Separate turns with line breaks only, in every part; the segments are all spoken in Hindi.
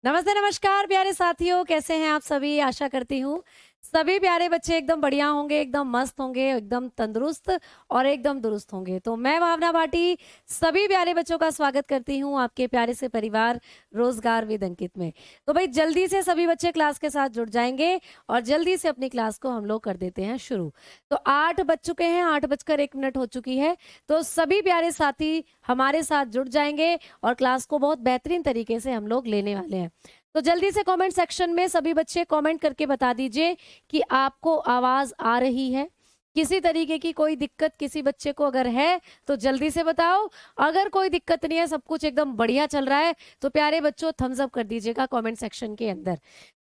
नमस्ते, नमस्कार प्यारे साथियों, कैसे हैं आप सभी? आशा करती हूँ सभी प्यारे बच्चे एकदम बढ़िया होंगे, एकदम मस्त होंगे, एकदम तंदुरुस्त और एकदम दुरुस्त होंगे। तो मैं भावना भाटी सभी प्यारे बच्चों का स्वागत करती हूँ आपके प्यारे से परिवार रोजगार विद अंकित में। तो भाई जल्दी से सभी बच्चे क्लास के साथ जुड़ जाएंगे और जल्दी से अपनी क्लास को हम लोग कर देते हैं शुरू। तो 8 बज चुके हैं, 8:01 हो चुकी है। तो सभी प्यारे साथी हमारे साथ जुड़ जाएंगे और क्लास को बहुत बेहतरीन तरीके से हम लोग लेने वाले हैं। तो जल्दी से कमेंट सेक्शन में सभी बच्चे कमेंट करके बता दीजिए कि आपको आवाज आ रही है। किसी तरीके की कोई दिक्कत किसी बच्चे को अगर है तो जल्दी से बताओ। अगर कोई दिक्कत नहीं है, सब कुछ एकदम बढ़िया चल रहा है, तो प्यारे बच्चों थम्स अप कर दीजिएगा कमेंट सेक्शन के अंदर।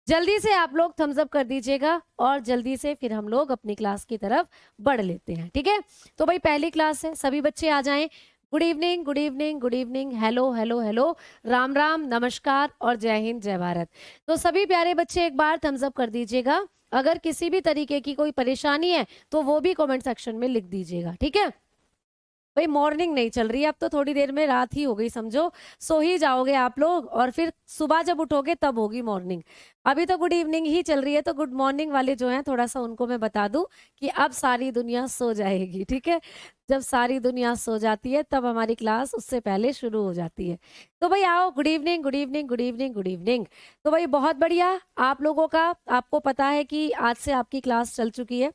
जल्दी से आप लोग थम्स अप कर दीजिएगा और जल्दी से फिर हम लोग अपनी क्लास की तरफ बढ़ लेते हैं। ठीक है, तो भाई पहली क्लास है, सभी बच्चे आ जाएं। Good evening, good evening, good evening, hello hello hello, Ram Ram, नमस्कार और जय हिंद, जय भारत। तो सभी प्यारे बच्चे एक बार थम्स अप कर दीजिएगा। अगर किसी भी तरीके की कोई परेशानी है तो वो भी कमेंट सेक्शन में लिख दीजिएगा। ठीक है भाई, मॉर्निंग नहीं चल रही है, अब तो थोड़ी देर में रात ही हो गई, समझो सो ही जाओगे आप लोग और फिर सुबह जब उठोगे तब होगी मॉर्निंग। अभी तो गुड इवनिंग ही चल रही है, तो गुड मॉर्निंग वाले जो हैं थोड़ा सा उनको मैं बता दूं कि अब सारी दुनिया सो जाएगी। ठीक है, जब सारी दुनिया सो जाती है तब हमारी क्लास उससे पहले शुरू हो जाती है। तो भाई आओ, good evening, good evening, good evening, good evening. तो भाई बहुत बढ़िया, आप लोगों का आपको पता है कि आज से आपकी क्लास चल चुकी है।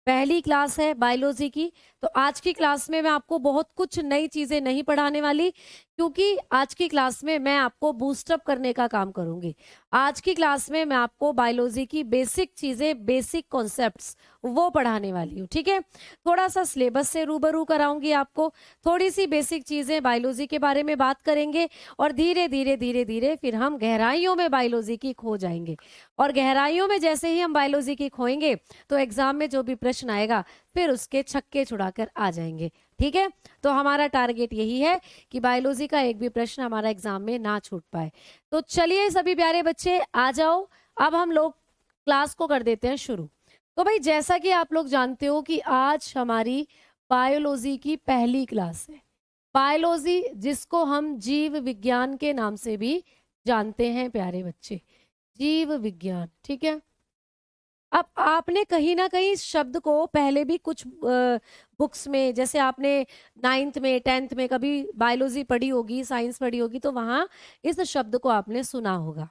पहली क्लास है बायोलॉजी की। तो आज की क्लास में मैं आपको बहुत कुछ नई चीजें नहीं पढ़ाने वाली, क्योंकि आज की क्लास में मैं आपको बूस्टअप करने का काम करूंगी। आज की क्लास में मैं आपको बायोलॉजी की बेसिक चीजें, बेसिक कॉन्सेप्ट्स वो पढ़ाने वाली हूँ। ठीक है, थोड़ा सा सिलेबस से रूबरू कराऊंगी आपको, थोड़ी सी बेसिक चीजें बायोलॉजी के बारे में बात करेंगे और धीरे धीरे धीरे धीरे फिर हम गहराइयों में बायोलॉजी की खो जाएंगे। और गहराइयों में जैसे ही हम बायोलॉजी की खोएंगे तो एग्जाम में जो भी प्रश्न आएगा फिर उसके छक्के छुड़ाकर आ जाएंगे। ठीक है, तो हमारा टारगेट यही है कि बायोलॉजी का एक भी प्रश्न हमारा एग्जाम में ना छूट पाए। तो चलिए सभी प्यारे बच्चे आ जाओ, अब हम लोग क्लास को कर देते हैं शुरू। तो भाई जैसा कि आप लोग जानते हो कि आज हमारी बायोलॉजी की पहली क्लास है। बायोलॉजी जिसको हम जीव विज्ञान के नाम से भी जानते हैं प्यारे बच्चे, जीव विज्ञान। ठीक है, अब आपने कहीं ना कहीं इस शब्द को पहले भी कुछ बुक्स में, जैसे आपने 9th में 10th में कभी बायोलॉजी पढ़ी होगी, साइंस पढ़ी होगी, तो वहां इस शब्द को आपने सुना होगा।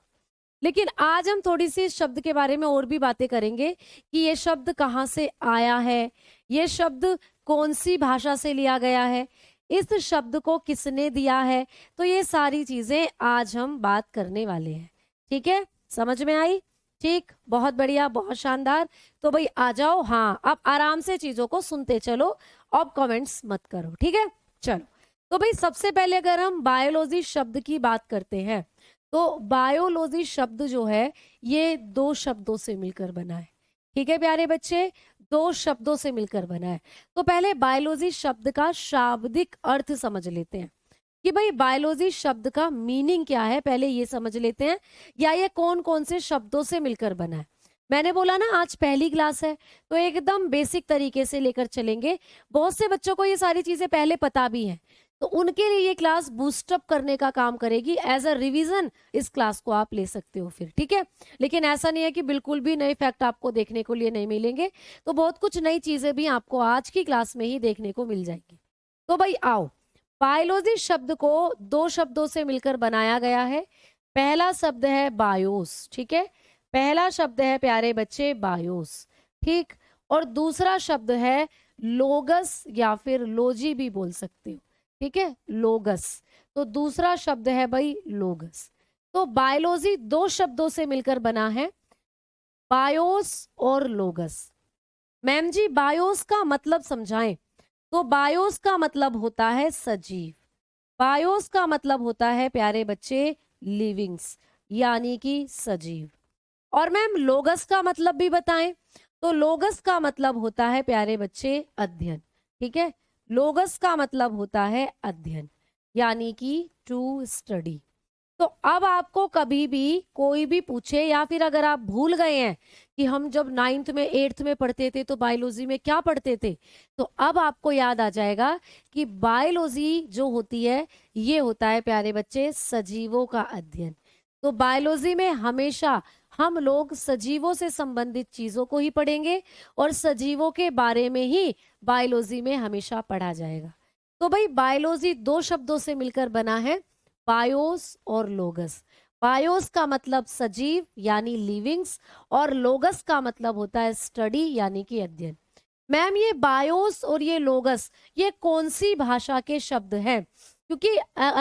लेकिन आज हम थोड़ी सी इस शब्द के बारे में और भी बातें करेंगे कि ये शब्द कहाँ से आया है, ये शब्द कौन सी भाषा से लिया गया है, इस शब्द को किसने दिया है। तो ये सारी चीजें आज हम बात करने वाले हैं। ठीक है, समझ में आई? ठीक, बहुत बढ़िया, बहुत शानदार। तो भाई आ जाओ, हाँ अब आराम से चीजों को सुनते चलो, अब कमेंट्स मत करो। ठीक है, चलो। तो भाई सबसे पहले अगर हम बायोलॉजी शब्द की बात करते हैं, तो बायोलॉजी शब्द जो है ये 2 शब्दों से मिलकर बना है। ठीक है प्यारे बच्चे, 2 शब्दों से मिलकर बना है। तो पहले बायोलॉजी शब्द का शाब्दिक अर्थ समझ लेते हैं कि भाई बायोलॉजी शब्द का मीनिंग क्या है, पहले ये समझ लेते हैं, या ये कौन कौन से शब्दों से मिलकर बना है। मैंने बोला ना आज पहली क्लास है, तो एकदम बेसिक तरीके से लेकर चलेंगे। बहुत से बच्चों को ये सारी चीजें पहले पता भी हैं, तो उनके लिए ये क्लास बूस्टअप करने का काम करेगी। एज अ रिवीजन इस क्लास को आप ले सकते हो फिर। ठीक है, लेकिन ऐसा नहीं है कि बिल्कुल भी नए फैक्ट आपको देखने को लिए नहीं मिलेंगे, तो बहुत कुछ नई चीजें भी आपको आज की क्लास में ही देखने को मिल जाएंगी। तो भाई आओ, बायोलॉजी शब्द को 2 शब्दों से मिलकर बनाया गया है। पहला शब्द है बायोस। ठीक है, पहला शब्द है प्यारे बच्चे बायोस। ठीक, और दूसरा शब्द है लोगस, या फिर लोजी भी बोल सकते हो। ठीक है, लोगस, तो दूसरा शब्द है भाई लोगस। तो बायोलॉजी 2 शब्दों से मिलकर बना है, बायोस और लोगस। मैम जी बायोस का मतलब समझाएं। तो बायोस का मतलब होता है सजीव, बायोस का मतलब होता है प्यारे बच्चे लिविंग्स, यानी कि सजीव। और मैम लोगस का मतलब भी बताएं। तो लोगस का मतलब होता है प्यारे बच्चे अध्ययन। ठीक है, लोगस का मतलब होता है अध्ययन, यानी कि टू स्टडी। तो अब आपको कभी भी कोई भी पूछे, या फिर अगर आप भूल गए हैं कि हम जब 9th में 8th में पढ़ते थे तो बायोलॉजी में क्या पढ़ते थे, तो अब आपको याद आ जाएगा कि बायोलॉजी जो होती है ये होता है प्यारे बच्चे सजीवों का अध्ययन। तो बायोलॉजी में हमेशा हम लोग सजीवों से संबंधित चीजों को ही पढ़ेंगे और सजीवों के बारे में ही बायोलॉजी में हमेशा पढ़ा जाएगा। तो भाई बायोलॉजी दो शब्दों से मिलकर बना है, बायोस और लोगस। बायोस का मतलब सजीव यानी लिविंग्स, और लोगस का मतलब होता है स्टडी यानी कि अध्ययन। मैम ये बायोस और ये लोगस ये कौन सी भाषा के शब्द हैं? क्योंकि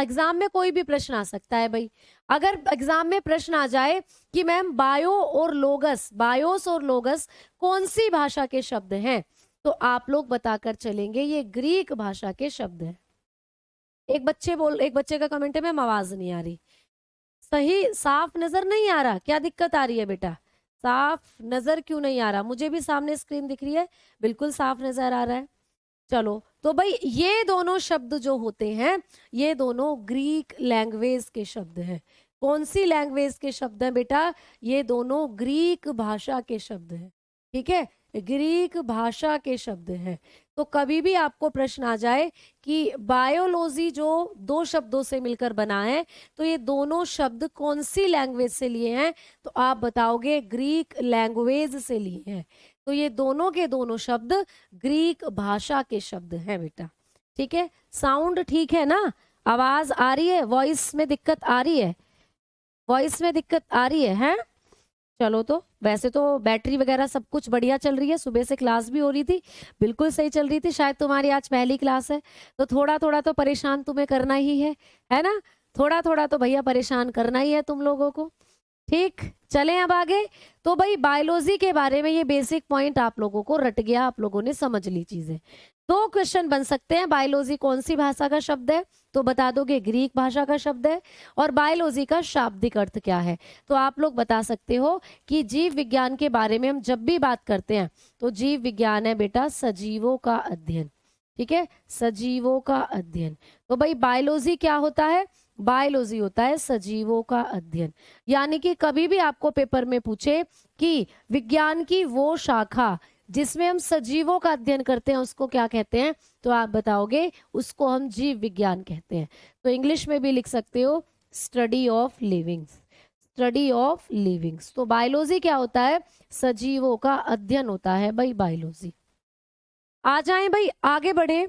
एग्जाम में कोई भी प्रश्न आ सकता है भाई। अगर एग्जाम में प्रश्न आ जाए कि मैम बायो और लोगस, बायोस और लोगस कौन सी भाषा के शब्द हैं, तो आप लोग बताकर चलेंगे ये ग्रीक भाषा के शब्द हैं। एक बच्चे का कमेंट है मैम आवाज नहीं आ रही, सही साफ नजर नहीं आ रहा, क्या दिक्कत आ रही है बेटा? साफ नजर क्यों नहीं आ रहा? मुझे भी सामने स्क्रीन दिख रही है, बिल्कुल साफ नजर आ रहा है। चलो तो भाई ये दोनों शब्द जो होते हैं ये दोनों ग्रीक लैंग्वेज के शब्द हैं। कौन सी लैंग्वेज के शब्द हैं बेटा? ये दोनों ग्रीक भाषा के शब्द हैं। ठीक है, ग्रीक भाषा के शब्द हैं। तो कभी भी आपको प्रश्न आ जाए कि बायोलॉजी जो दो शब्दों से मिलकर बना है, तो ये दोनों शब्द कौन सी लैंग्वेज से लिए हैं, तो आप बताओगे ग्रीक लैंग्वेज से लिए हैं। तो ये दोनों के दोनों शब्द ग्रीक भाषा के शब्द हैं बेटा। ठीक है, साउंड ठीक है ना? आवाज आ रही है? वॉइस में दिक्कत आ रही है? वॉइस में दिक्कत आ रही है? चलो, तो वैसे तो बैटरी वगैरह सब कुछ बढ़िया चल रही है, सुबह से क्लास भी हो रही थी, बिल्कुल सही चल रही थी। शायद तुम्हारी आज पहली क्लास है, तो थोड़ा थोड़ा तो परेशान तुम्हें करना ही है ना? थोड़ा थोड़ा तो भैया परेशान करना ही है तुम लोगों को। ठीक, चलें अब आगे। तो भाई बायोलॉजी के बारे में ये बेसिक पॉइंट आप लोगों को रट गया, आप लोगों ने समझ ली चीजें। दो क्वेश्चन बन सकते हैं, बायोलॉजी कौन सी भाषा का शब्द है, तो बता दोगे ग्रीक भाषा का शब्द है, और बायोलॉजी का शाब्दिक अर्थ क्या है, तो आप लोग बता सकते हो कि जीव विज्ञान के बारे में हम जब भी बात करते हैं तो जीव विज्ञान है बेटा सजीवों का अध्ययन। ठीक है, सजीवों का अध्ययन। तो भाई बायोलॉजी क्या होता है? बायोलॉजी होता है सजीवों का अध्ययन। यानी कि कभी भी आपको पेपर में पूछे कि विज्ञान की वो शाखा जिसमें हम सजीवों का अध्ययन करते हैं उसको क्या कहते हैं, तो आप बताओगे उसको हम जीव विज्ञान कहते हैं। तो इंग्लिश में भी लिख सकते हो study of livings, study of livings. तो बायोलॉजी क्या होता है? सजीवों का अध्ययन होता है भाई बायोलॉजी। आ जाएं भाई, आगे बढ़े।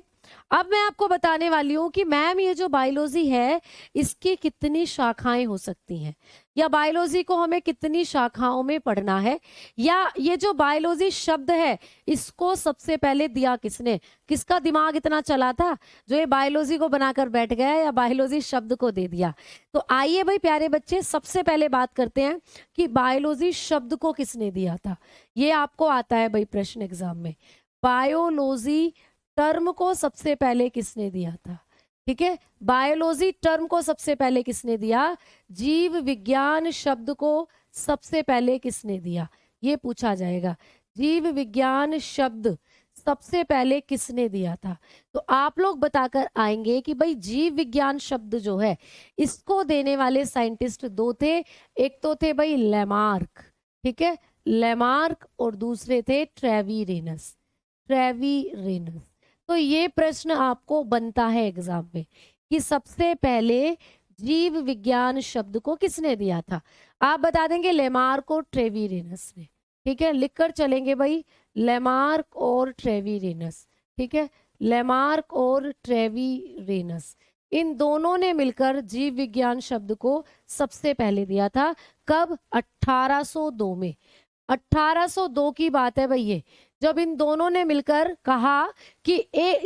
अब मैं आपको बताने वाली हूं कि मैम ये जो बायोलॉजी है इसकी कितनी शाखाएं हो सकती हैं, या बायोलॉजी को हमें कितनी शाखाओं में पढ़ना है, या ये जो बायोलॉजी शब्द है इसको सबसे पहले दिया किसने? किसका दिमाग इतना चला था जो ये बायोलॉजी को बनाकर बैठ गया या बायोलॉजी शब्द को दे दिया? तो आइए भाई प्यारे बच्चे, सबसे पहले बात करते हैं कि बायोलॉजी शब्द को किसने दिया था। ये आपको आता है भाई प्रश्न एग्जाम में, बायोलॉजी टर्म को सबसे पहले किसने दिया था? ठीक है, बायोलॉजी टर्म को सबसे पहले किसने दिया? जीव विज्ञान शब्द को सबसे पहले किसने दिया, ये पूछा जाएगा। जीव विज्ञान शब्द सबसे पहले किसने दिया था? तो आप लोग बताकर आएंगे कि भाई जीव विज्ञान शब्द जो है इसको देने वाले साइंटिस्ट दो थे, एक तो थे भाई लेमार्क, ठीक है, लेमार्क, और दूसरे थे ट्रेवीरेनस, ट्रेवीरेनस। तो ये प्रश्न आपको बनता है एग्जाम में कि सबसे पहले जीव विज्ञान शब्द को किसने दिया था? आप बता देंगे लेमार्क और ट्रेवीरेनस ने। ठीक है, लिखकर चलेंगे भाई, लेमार्क और ट्रेवीरेनस। ठीक है, लेमार्क और ट्रेवीरेनस, इन दोनों ने मिलकर जीव विज्ञान शब्द को सबसे पहले दिया था। कब? 1802 में। 1802 की बात है भाई ये, जब इन दोनों ने मिलकर कहा कि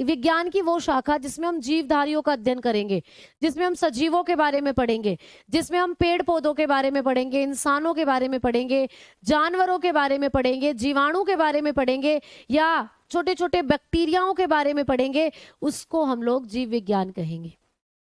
विज्ञान की वो शाखा जिसमें हम जीवधारियों का अध्ययन करेंगे, जिसमें हम सजीवों के बारे में पढ़ेंगे, जिसमें हम पेड़ पौधों के बारे में पढ़ेंगे, इंसानों के बारे में पढ़ेंगे, जानवरों के बारे में पढ़ेंगे, जीवाणु के बारे में पढ़ेंगे, या छोटे छोटे बैक्टीरियाओं के बारे में पढ़ेंगे, उसको हम लोग जीव विज्ञान कहेंगे।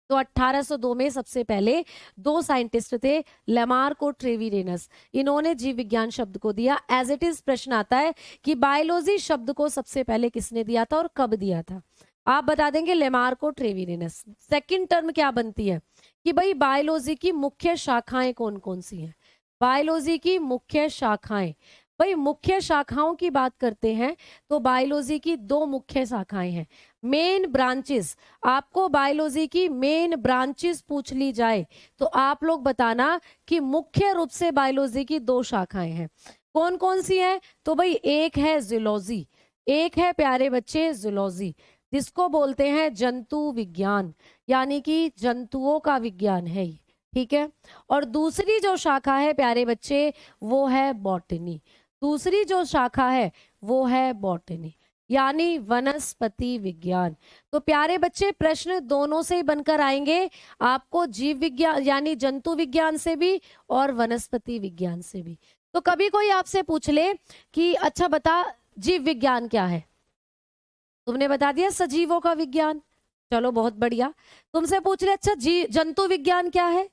तो 1802 में सबसे पहले दो साइंटिस्ट थे, लेमार्क और ट्रेवीरेनस, इन्होंने जीव विज्ञान शब्द को दिया। एज इट इज प्रश्न आता है कि बायोलॉजी शब्द को सबसे पहले किसने दिया था और कब दिया था? आप बता देंगे लेमार्क और ट्रेवीरेनस। सेकंड टर्म क्या बनती है कि भाई बायोलॉजी की मुख्य शाखाएं कौन कौन सी हैं? बायोलॉजी की मुख्य शाखाएं, भाई मुख्य शाखाओं की बात करते हैं तो बायोलॉजी की दो मुख्य शाखाएं हैं। मेन ब्रांचेस, आपको बायोलॉजी की मेन ब्रांचेस पूछ ली जाए तो आप लोग बताना कि मुख्य रूप से बायोलॉजी की 2 शाखाएं हैं। कौन कौन सी हैं? तो भाई एक है जूलॉजी, एक है प्यारे बच्चे जूलॉजी, जिसको बोलते हैं जंतु विज्ञान, यानी कि जंतुओं का विज्ञान है ये, ठीक है। और दूसरी जो शाखा है प्यारे बच्चे वो है बॉटनी, दूसरी जो शाखा है वो है बॉटनी यानी वनस्पति विज्ञान। तो प्यारे बच्चे प्रश्न दोनों से ही बनकर आएंगे, आपको जीव विज्ञान यानी जंतु विज्ञान से भी और वनस्पति विज्ञान से भी। तो कभी कोई आपसे पूछ ले कि अच्छा बता जीव विज्ञान क्या है, तुमने बता दिया सजीवों का विज्ञान, चलो बहुत बढ़िया। तुमसे पूछ ले अच्छा जंतु विज्ञान क्या है,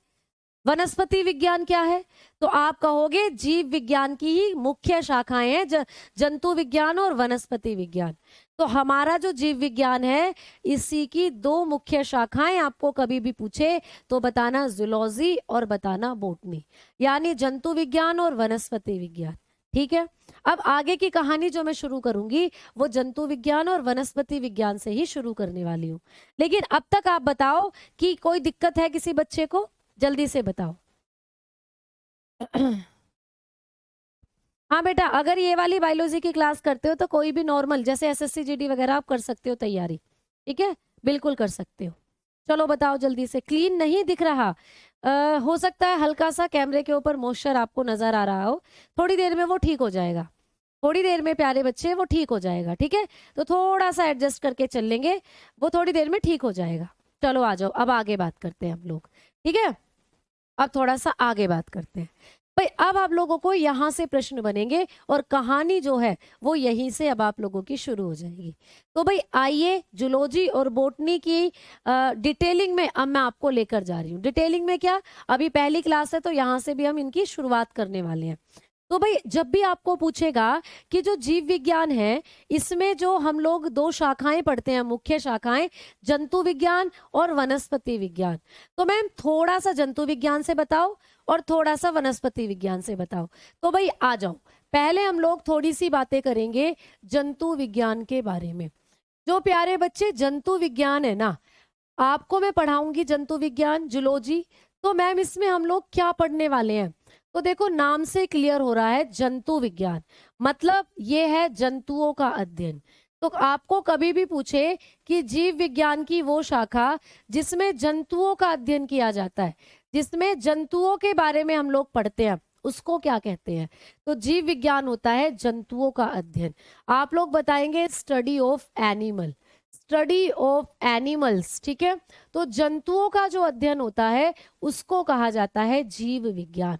वनस्पति विज्ञान क्या है, तो आप कहोगे जीव विज्ञान की ही मुख्य शाखाएं हैं जंतु विज्ञान और वनस्पति विज्ञान। तो हमारा जो जीव विज्ञान है इसी की 2 मुख्य शाखाएं, आपको कभी भी पूछे तो बताना जूलॉजी और बताना बॉटनी, यानी जंतु विज्ञान और वनस्पति विज्ञान, ठीक है। अब आगे की कहानी जो मैं शुरू करूंगी वो जंतु विज्ञान और वनस्पति विज्ञान से ही शुरू करने वाली हूँ। लेकिन अब तक आप बताओ कि कोई दिक्कत है किसी बच्चे को, जल्दी से बताओ। हाँ बेटा, अगर ये वाली बायोलॉजी की क्लास करते हो तो कोई भी नॉर्मल जैसे एसएससी जीडी वगैरह आप कर सकते हो तैयारी, ठीक है, बिल्कुल कर सकते हो। चलो बताओ जल्दी से। क्लीन नहीं दिख रहा, हो सकता है हल्का सा कैमरे के ऊपर मॉइस्चर आपको नजर आ रहा हो, थोड़ी देर में वो ठीक हो जाएगा, थोड़ी देर में प्यारे बच्चे वो ठीक हो जाएगा, ठीक है। तो थोड़ा सा एडजस्ट करके चल लेंगे, वो थोड़ी देर में ठीक हो जाएगा। चलो आ जाओ, अब आगे बात करते हैं हम लोग, ठीक है। अब थोड़ा सा आगे बात करते हैं भाई। अब आप लोगों को यहाँ से प्रश्न बनेंगे और कहानी जो है वो यहीं से अब आप लोगों की शुरू हो जाएगी। तो भाई आइए जूलॉजी और बॉटनी की डिटेलिंग में अब मैं आपको लेकर जा रही हूँ। डिटेलिंग में क्या, अभी पहली क्लास है तो यहाँ से भी हम इनकी शुरुआत करने वाले हैं। तो भाई जब भी आपको पूछेगा कि जो जीव विज्ञान है इसमें जो हम लोग 2 शाखाएं पढ़ते हैं, मुख्य शाखाएं जंतु विज्ञान और वनस्पति विज्ञान, तो मैम थोड़ा सा जंतु विज्ञान से बताओ और थोड़ा सा वनस्पति विज्ञान से बताओ। तो भाई आ जाओ, पहले हम लोग थोड़ी सी बातें करेंगे जंतु विज्ञान के बारे में। जो प्यारे बच्चे जंतु विज्ञान है ना, आपको मैं पढ़ाऊंगी जंतु विज्ञान जूलॉजी, तो मैम इसमें हम लोग क्या पढ़ने वाले हैं? तो देखो नाम से क्लियर हो रहा है जंतु विज्ञान, मतलब ये है जंतुओं का अध्ययन। तो आपको कभी भी पूछे कि जीव विज्ञान की वो शाखा जिसमें जंतुओं का अध्ययन किया जाता है, जिसमें जंतुओं के बारे में हम लोग पढ़ते हैं, उसको क्या कहते हैं? तो जीव विज्ञान होता है जंतुओं का अध्ययन। आप लोग बताएंगे study of animal, study of animals, ठीक है। तो जंतुओं का जो अध्ययन होता है उसको कहा जाता है जीव विज्ञान,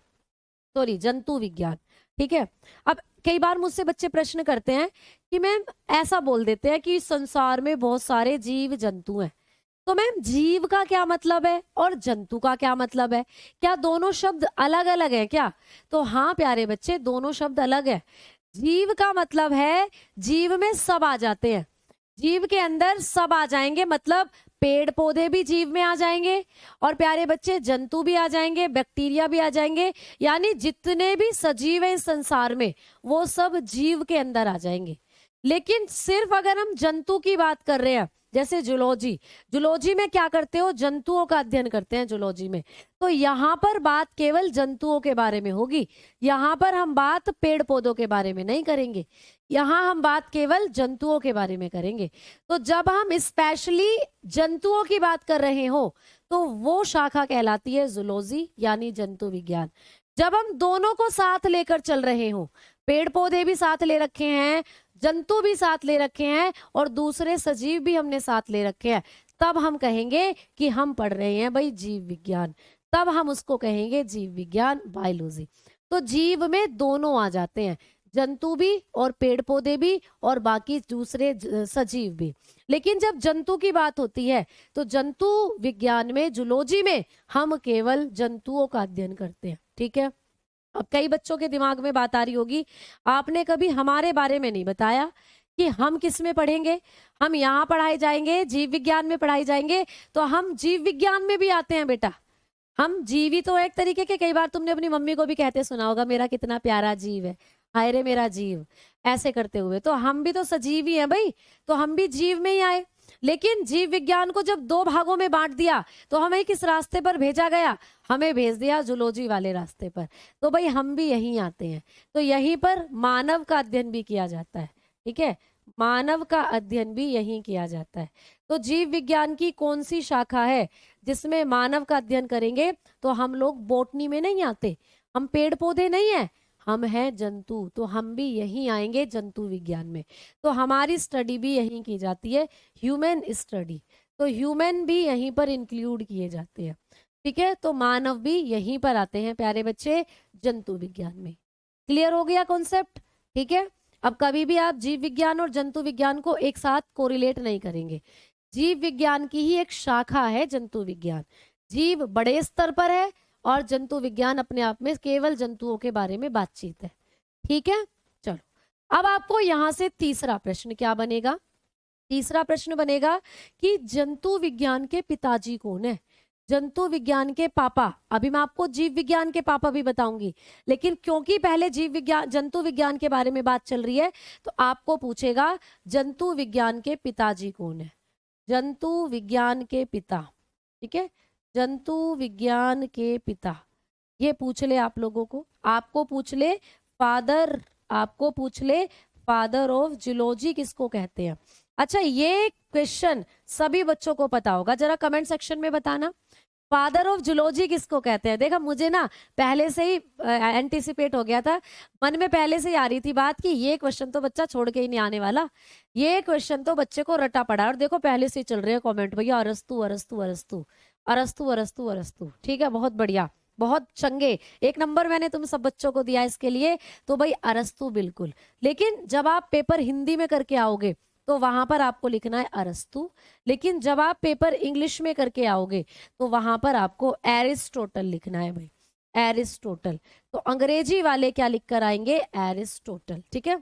सॉरी जंतु विज्ञान, ठीक है। अब कई बार मुझसे बच्चे प्रश्न करते हैं कि मैम ऐसा बोल देते हैं कि संसार में बहुत सारे जीव जंतु हैं, तो मैम जीव का क्या मतलब है और जंतु का क्या मतलब है, क्या दोनों शब्द अलग अलग है क्या? तो हाँ प्यारे बच्चे, दोनों शब्द अलग है। जीव का मतलब है जीव में सब आ जाते हैं, जीव के अंदर सब आ जाएंगे, मतलब पेड़ पौधे भी जीव में आ जाएंगे और प्यारे बच्चे जंतु भी आ जाएंगे, बैक्टीरिया भी आ जाएंगे, यानी जितने भी सजीव हैं इस संसार में वो सब जीव के अंदर आ जाएंगे। लेकिन सिर्फ अगर हम जंतु की बात कर रहे हैं, जैसे जूलॉजी, जूलॉजी में क्या करते हो, जंतुओं का अध्ययन करते हैं जूलॉजी में, तो यहाँ पर बात केवल जंतुओं के बारे में होगी, यहाँ पर हम बात पेड़ पौधों के बारे में नहीं करेंगे, यहाँ हम बात केवल जंतुओं के बारे में करेंगे। तो जब हम स्पेशली जंतुओं की बात कर रहे हो तो वो शाखा कहलाती है जूलॉजी यानी जंतु विज्ञान। जब हम दोनों को साथ लेकर चल रहे हो, पेड़ पौधे भी साथ ले रखे हैं, जंतु भी साथ ले रखे हैं और दूसरे सजीव भी हमने साथ ले रखे हैं, तब हम कहेंगे कि हम पढ़ रहे हैं भाई जीव विज्ञान, तब हम उसको कहेंगे जीव विज्ञान बायोलॉजी। तो जीव में दोनों आ जाते हैं, जंतु भी और पेड़ पौधे भी और बाकी दूसरे सजीव भी। लेकिन जब जंतु की बात होती है तो जंतु विज्ञान में जूलॉजी में हम केवल जंतुओं का अध्ययन करते हैं, ठीक है। अब कई बच्चों के दिमाग में बात आ रही होगी, आपने कभी हमारे बारे में नहीं बताया कि हम किस में पढ़ेंगे, हम यहाँ पढ़ाए जाएंगे, जीव विज्ञान में पढ़ाई जाएंगे, तो हम जीव विज्ञान में भी आते हैं बेटा, हम जीवी तो एक तरीके के, कई बार तुमने अपनी मम्मी को भी कहते सुना होगा मेरा कितना प्यारा जीव है, हाय रे मेरा जीव, ऐसे करते हुए, तो हम भी तो सजीव ही हैं भाई, तो हम भी जीव में ही आए। लेकिन जीव विज्ञान को जब 2 भागों में बांट दिया तो हमें किस रास्ते पर भेजा गया? हमें भेज दिया जूलॉजी वाले रास्ते पर। तो भाई हम भी यहीं आते हैं, तो यहीं पर मानव का अध्ययन भी किया जाता है। ठीक है, मानव का अध्ययन भी यहीं किया जाता है। तो जीव विज्ञान की कौन सी शाखा है जिसमें मानव का अध्ययन करेंगे? तो हम लोग बॉटनी में नहीं आते, हम पेड़ पौधे नहीं है, हम हैं जंतु, तो हम भी यहीं आएंगे जंतु विज्ञान में। तो हमारी स्टडी भी यहीं की जाती है, ह्यूमन स्टडी। तो ह्यूमन भी यहीं पर इंक्लूड किए जाते हैं। ठीक है, तो मानव भी यहीं पर आते हैं प्यारे बच्चे, जंतु विज्ञान में। क्लियर हो गया कॉन्सेप्ट? ठीक है, अब कभी भी आप जीव विज्ञान और जंतु विज्ञान को एक साथ कोरिलेट नहीं करेंगे। जीव विज्ञान की ही एक शाखा है जंतु विज्ञान। जीव बड़े स्तर पर है और जंतु विज्ञान अपने आप में केवल जंतुओं के बारे में बातचीत है। ठीक है, चलो अब आपको यहां से तीसरा प्रश्न क्या बनेगा? तीसरा प्रश्न बनेगा कि जंतु विज्ञान के पिताजी कौन है? जंतु विज्ञान के पापा। अभी मैं आपको जीव विज्ञान के पापा भी बताऊंगी, लेकिन क्योंकि पहले जीव विज्ञान जंतु विज्ञान के बारे में बात चल रही है तो आपको पूछेगा जंतु विज्ञान के पिताजी कौन है? जंतु विज्ञान के पिता। ठीक है, जंतु विज्ञान के पिता ये पूछ ले आप लोगों को, आपको पूछ ले फादर, आपको पूछ ले फादर ऑफ जूलॉजी किसको कहते हैं? अच्छा, ये क्वेश्चन सभी बच्चों को पता होगा, जरा कमेंट सेक्शन में बताना फादर ऑफ जूलॉजी किसको कहते हैं। देखा, मुझे ना पहले से ही एंटिसिपेट हो गया था, मन में पहले से ही आ रही थी बात कि ये क्वेश्चन तो बच्चा छोड़ के ही नहीं आने वाला, ये क्वेश्चन तो बच्चे को रटा पड़ा। और देखो पहले से ही चल रहे हैं कमेंट, भैया अरस्तु अरस्तु अरस्तु अरस्तु अरस्तु अरस्तु। ठीक है, बहुत बढ़िया, बहुत चंगे, 1 नंबर मैंने तुम सब बच्चों को दिया इसके लिए। तो भाई अरस्तु बिल्कुल, लेकिन जब आप पेपर हिंदी में करके आओगे तो वहां पर आपको लिखना है अरस्तु, लेकिन जब आप पेपर इंग्लिश में करके आओगे तो वहां पर आपको एरिस्टोटल लिखना है भाई, एरिस्टोटल। तो अंग्रेजी वाले क्या लिख कर आएंगे? एरिस्टोटल। ठीक है,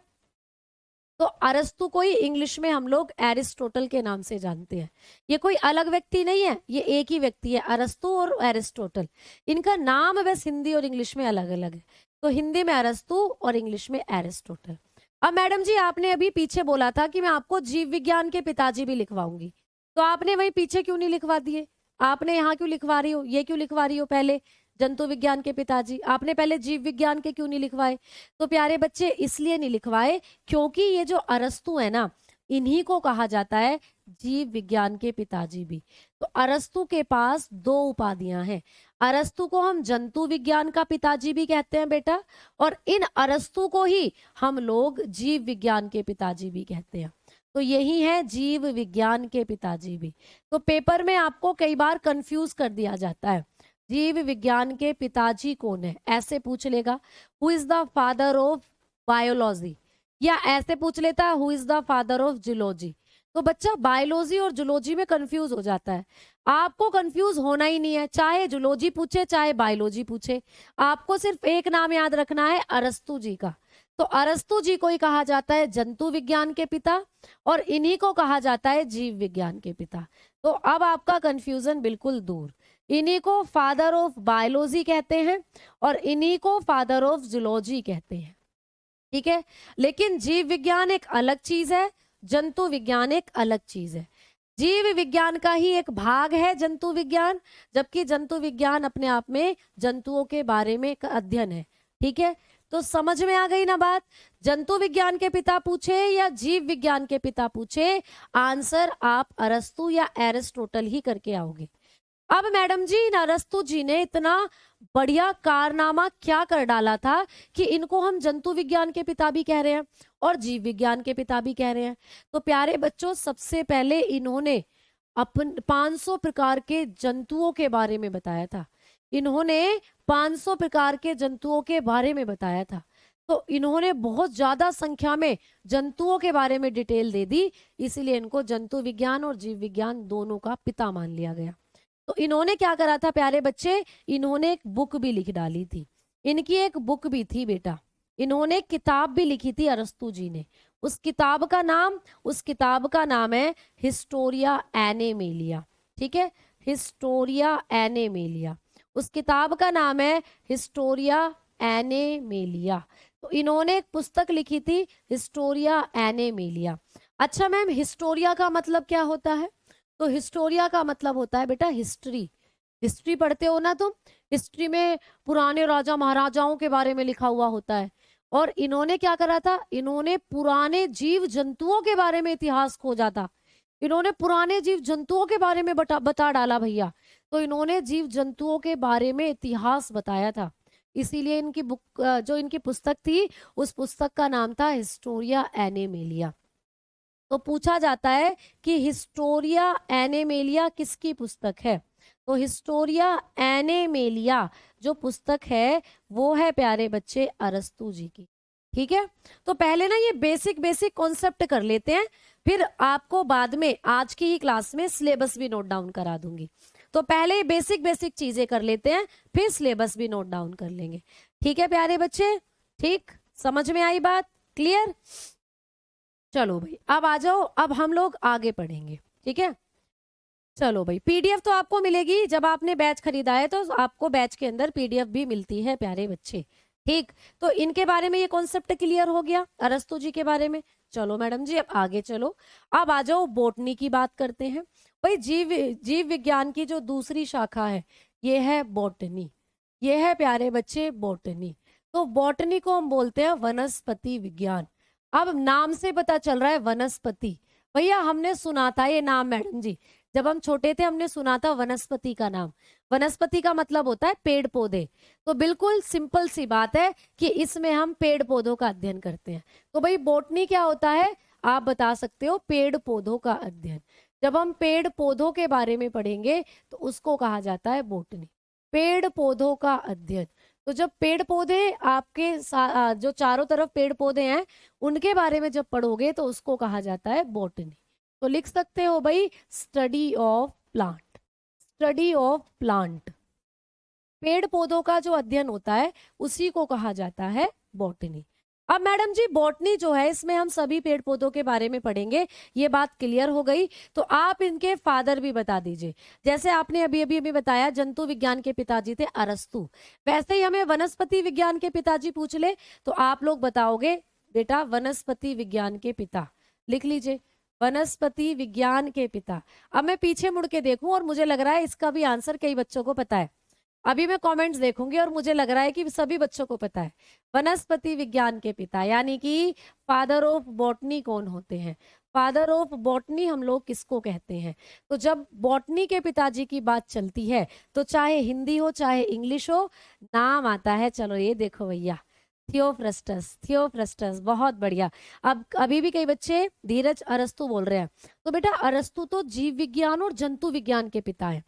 तो अरस्तु को ही इंग्लिश में हम लोग एरिस्टोटल के नाम से जानते हैं। ये कोई अलग व्यक्ति नहीं है, ये एक ही व्यक्ति है, अरस्तु और एरिस्टोटल। इनका नाम बस हिंदी और इंग्लिश में अलग अलग है, तो हिंदी में अरस्तु और इंग्लिश में एरिस्टोटल। अब मैडम जी आपने अभी पीछे बोला था कि मैं आपको जीव विज्ञान के पिताजी भी लिखवाऊंगी, तो आपने वही पीछे क्यों नहीं लिखवा दिए? आपने यहाँ क्यों लिखवा रही हो, ये क्यों लिखवा रही हो पहले जंतु विज्ञान के पिताजी? आपने पहले जीव विज्ञान के क्यों नहीं लिखवाए? तो प्यारे बच्चे इसलिए नहीं लिखवाए क्योंकि ये जो अरस्तु है ना, इन्हीं को कहा जाता है जीव विज्ञान के पिताजी भी। तो अरस्तु के पास 2 उपाधियां हैं। अरस्तु को हम जंतु विज्ञान का पिताजी भी कहते हैं बेटा, और इन अरस्तु को ही हम लोग जीव विज्ञान के पिताजी भी कहते हैं। तो यही है जीव विज्ञान के पिताजी भी। तो पेपर में आपको कई बार कंफ्यूज कर दिया जाता है, जीव विज्ञान के पिताजी कौन है, ऐसे पूछ लेगा who is the father of biology, या ऐसे पूछ लेता who is the father of zoology. तो बच्चा बायोलॉजी और जूलॉजी में कंफ्यूज हो जाता है। आपको कंफ्यूज होना ही नहीं है, चाहे जूलॉजी पूछे चाहे बायोलॉजी पूछे, आपको सिर्फ एक नाम याद रखना है, अरस्तु जी का। तो अरस्तु जी को ही कहा जाता है जंतु विज्ञान के पिता, और इन्हीं को कहा जाता है जीव विज्ञान के पिता। तो अब आपका कंफ्यूजन बिल्कुल दूर। इन्हीं को फादर ऑफ बायोलॉजी कहते हैं और इन्हीं को फादर ऑफ जूलॉजी कहते हैं। ठीक है, लेकिन जीव विज्ञान एक अलग चीज है, जंतु विज्ञान एक अलग चीज है। जीव विज्ञान का ही एक भाग है जंतु विज्ञान, जबकि जंतु विज्ञान अपने आप में जंतुओं के बारे में एक अध्ययन है। ठीक है, तो समझ में आ गई ना बात? जंतु विज्ञान के पिता पूछे या जीव विज्ञान के पिता पूछे, आंसर आप अरस्तु या एरिस्टोटल ही करके आओगे। अब मैडम जी अरस्तु जी ने इतना बढ़िया कारनामा क्या कर डाला था कि इनको हम जंतु विज्ञान के पिता भी कह रहे हैं और जीव विज्ञान के पिता भी कह रहे हैं? तो प्यारे बच्चों, सबसे पहले इन्होंने अपन 500 प्रकार के जंतुओं के बारे में बताया था। इन्होंने 500 प्रकार के जंतुओं के बारे में बताया था। तो इन्होंने बहुत ज्यादा संख्या में जंतुओं के बारे में डिटेल दे दी, इसीलिए इनको जंतु विज्ञान और जीव विज्ञान दोनों का पिता मान लिया गया। तो इन्होंने क्या करा था प्यारे बच्चे, इन्होंने एक बुक भी लिख डाली थी। इनकी एक बुक भी थी बेटा, इन्होंने किताब भी लिखी थी अरस्तु जी ने। उस किताब का नाम है हिस्टोरिया एनिमेलिया। ठीक है, हिस्टोरिया एनिमेलिया, उस किताब का नाम है हिस्टोरिया एनिमेलिया। तो इन्होंने एक पुस्तक लिखी थी हिस्टोरिया एनिमेलिया। अच्छा मैम, हिस्टोरिया का मतलब क्या होता है? तो हिस्टोरिया का मतलब होता है बेटा हिस्ट्री। हिस्ट्री पढ़ते हो ना तुम? हिस्ट्री में पुराने राजा महाराजाओं के बारे में लिखा हुआ होता है। और इन्होंने क्या करा था? इन्होंने पुराने जीव जंतुओं के बारे में इतिहास खोजा था। इन्होंने पुराने जीव जंतुओं के बारे में बता डाला भैया। तो इन्होंने जीव जंतुओं के बारे में इतिहास बताया था। इसीलिए इनकी बुक, जो इनकी पुस्तक थी, उस पुस्तक का नाम था हिस्टोरिया एनिमेलिया। तो पूछा जाता है कि हिस्टोरिया एनिमेलिया किसकी पुस्तक है? तो हिस्टोरिया एनिमेलिया जो पुस्तक है वो है प्यारे बच्चे अरस्तू जी की। ठीक है, तो पहले ना ये बेसिक बेसिक कॉन्सेप्ट कर लेते हैं, फिर आपको बाद में आज की ही क्लास में सिलेबस भी नोट डाउन करा दूंगी। तो पहले बेसिक बेसिक चीजें कर लेते हैं, फिर सिलेबस भी नोट डाउन कर लेंगे। ठीक है प्यारे बच्चे, ठीक, समझ में आई बात? क्लियर? चलो भाई अब आ जाओ, अब हम लोग आगे पढ़ेंगे। ठीक है, चलो भाई, पीडीएफ तो आपको मिलेगी जब आपने बैच खरीदा है, तो आपको बैच के अंदर पीडीएफ भी मिलती है प्यारे बच्चे। ठीक, तो इनके बारे में ये कॉन्सेप्ट क्लियर हो गया, अरस्तु जी के बारे में। चलो मैडम जी अब आगे चलो, अब आ जाओ बोटनी की बात करते हैं। भाई जीव विज्ञान की जो दूसरी शाखा है ये है बॉटनी। ये है प्यारे बच्चे बॉटनी। तो बॉटनी को हम बोलते हैं वनस्पति विज्ञान। अब नाम से पता चल रहा है वनस्पति। भैया हमने सुना था ये नाम मैडम जी, जब हम छोटे थे हमने सुना था वनस्पति का नाम। वनस्पति का मतलब होता है पेड़ पौधे। तो बिल्कुल सिंपल सी बात है कि इसमें हम पेड़ पौधों का अध्ययन करते हैं। तो भाई बोटनी क्या होता है? आप बता सकते हो, पेड़ पौधों का अध्ययन। जब हम पेड़ पौधों के बारे में पढ़ेंगे तो उसको कहा जाता है बोटनी, पेड़ पौधों का अध्ययन। तो जब पेड़ पौधे आपके जो चारों तरफ पेड़ पौधे हैं उनके बारे में जब पढ़ोगे तो उसको कहा जाता है बॉटनी। तो लिख सकते हो भाई study of plant, study of plant. पेड़ पौधों का जो अध्ययन होता है उसी को कहा जाता है बॉटनी। अब मैडम जी बॉटनी जो है इसमें हम सभी पेड़ पौधों के बारे में पढ़ेंगे, ये बात क्लियर हो गई। तो आप इनके फादर भी बता दीजिए। जैसे आपने अभी अभी अभी बताया जंतु विज्ञान के पिताजी थे अरस्तु, वैसे ही हमें वनस्पति विज्ञान के पिताजी पूछ ले तो आप लोग बताओगे बेटा वनस्पति विज्ञान के पिता। लिख लीजिए वनस्पति विज्ञान के पिता। अब मैं पीछे मुड़ के देखूं और मुझे लग रहा है इसका भी आंसर कई बच्चों को पता है। अभी मैं कमेंट्स देखूंगी और मुझे लग रहा है कि सभी बच्चों को पता है वनस्पति विज्ञान के पिता यानी कि फादर ऑफ बॉटनी कौन होते हैं। फादर ऑफ बॉटनी हम लोग किसको कहते हैं? तो जब बॉटनी के पिताजी की बात चलती है तो चाहे हिंदी हो चाहे इंग्लिश हो, नाम आता है। चलो ये देखो भैया, थियोफ्रस्टस, थियोफ्रस्टस, बहुत बढ़िया। अब अभी भी कई बच्चे धीरज अरस्तु बोल रहे हैं, तो बेटा अरस्तु तो जीव विज्ञान और जंतु विज्ञान के पिता है।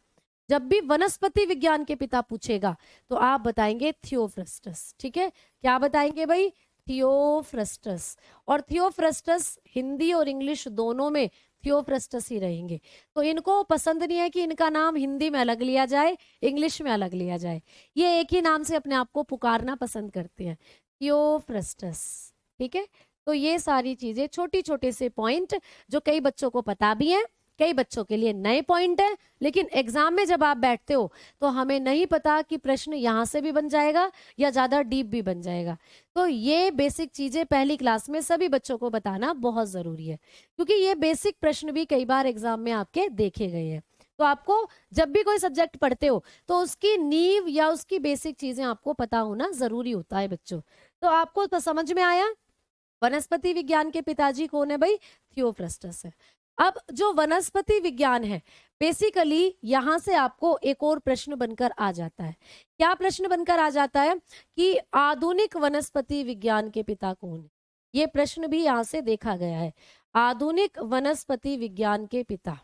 जब भी वनस्पति विज्ञान के पिता पूछेगा तो आप बताएंगे थियोफ्रस्टस। ठीक है, क्या बताएंगे भाई? थियोफ्रस्टस। और थियोफ्रस्टस हिंदी और इंग्लिश दोनों में थियोफ्रस्टस ही रहेंगे। तो इनको पसंद नहीं है कि इनका नाम हिंदी में अलग लिया जाए, इंग्लिश में अलग लिया जाए। ये एक ही नाम से अपने आप को पुकारना पसंद करते हैं, थियोफ्रस्टस। ठीक है, तो ये सारी चीजें छोटी छोटे से पॉइंट जो कई बच्चों को पता भी है, कई बच्चों के लिए नए पॉइंट है, लेकिन एग्जाम में जब आप बैठते हो तो हमें नहीं पता कि प्रश्न यहां से भी बन जाएगा या ज्यादा डीप भी बन जाएगा। तो ये बेसिक चीजें पहली क्लास में सभी बच्चों को बताना बहुत जरूरी है, क्योंकि ये बेसिक प्रश्न भी कई बार एग्जाम में आपके देखे गए हैं। तो आपको जब भी कोई सब्जेक्ट पढ़ते हो तो उसकी नींव या उसकी बेसिक चीजें आपको पता होना जरूरी होता है बच्चों। तो आपको तो समझ में आया वनस्पति विज्ञान के पिताजी कौन है भाई? थियोफ्रस्टस है। अब जो वनस्पति विज्ञान है बेसिकली यहां से आपको एक और प्रश्न बनकर आ जाता है। क्या प्रश्न बनकर आ जाता है कि आधुनिक वनस्पति विज्ञान के पिता कौन है? ये प्रश्न भी यहां से देखा गया है, आधुनिक वनस्पति विज्ञान के पिता।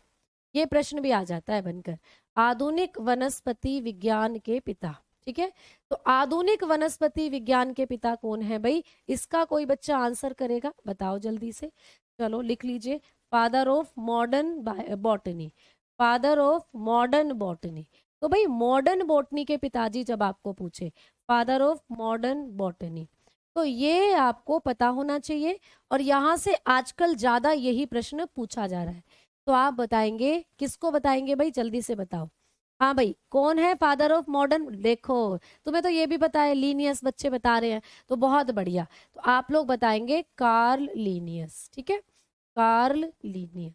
ये प्रश्न भी आ जाता है बनकर, आधुनिक वनस्पति विज्ञान के पिता। ठीक है, तो आधुनिक वनस्पति विज्ञान के पिता कौन है भाई? इसका कोई बच्चा आंसर करेगा? बताओ जल्दी से। चलो लिख लीजिए, father of modern botany, father of modern botany. तो भाई मॉडर्न बॉटनी के पिताजी जब आपको पूछे फादर ऑफ मॉडर्न बॉटनी, तो ये आपको पता होना चाहिए। और यहाँ से आजकल ज्यादा यही प्रश्न पूछा जा रहा है। तो आप बताएंगे, किसको बताएंगे भाई? जल्दी से बताओ। हाँ भाई, कौन है फादर ऑफ मॉडर्न? देखो तुम्हें तो ये भी पता है, लीनियस बच्चे बता रहे हैं, तो बहुत बढ़िया। तो आप लोग बताएंगे कार्ल लीनियस। ठीक है, कार्ल लीनियस।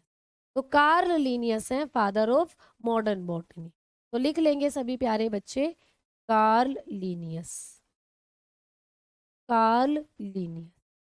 तो कार्ल लीनियस हैं फादर ऑफ मॉडर्न बॉटनी। तो लिख लेंगे सभी प्यारे बच्चे, Karl Linnaeus, Karl Linnaeus,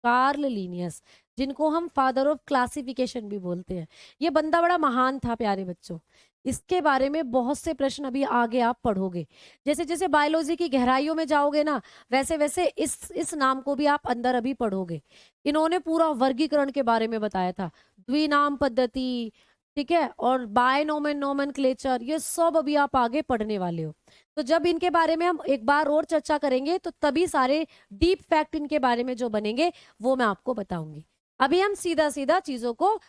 Karl Linnaeus, जिनको हम फादर ऑफ क्लासिफिकेशन भी बोलते हैं। ये बंदा बड़ा महान था प्यारे बच्चों। इसके बारे में बहुत से प्रश्न अभी आगे आप पढ़ोगे। जैसे जैसे बायोलॉजी की गहराइयों में जाओगे ना, वैसे वैसे इस नाम को भी आप अंदर अभी पढ़ोगे। इन्होंने पूरा वर्गीकरण के बारे में बताया था, द्विनाम पद्धति, ठीक है, और बायनोमेन नोमेनक्लेचर, ये सब अभी आप आगे पढ़ने वाले हो। तो जब इनके बारे में हम एक बार और चर्चा करेंगे तो तभी सारे डीप फैक्ट इनके बारे में जो बनेंगे वो मैं आपको बताऊंगी। अभी हम सीधा सीधा चीजों को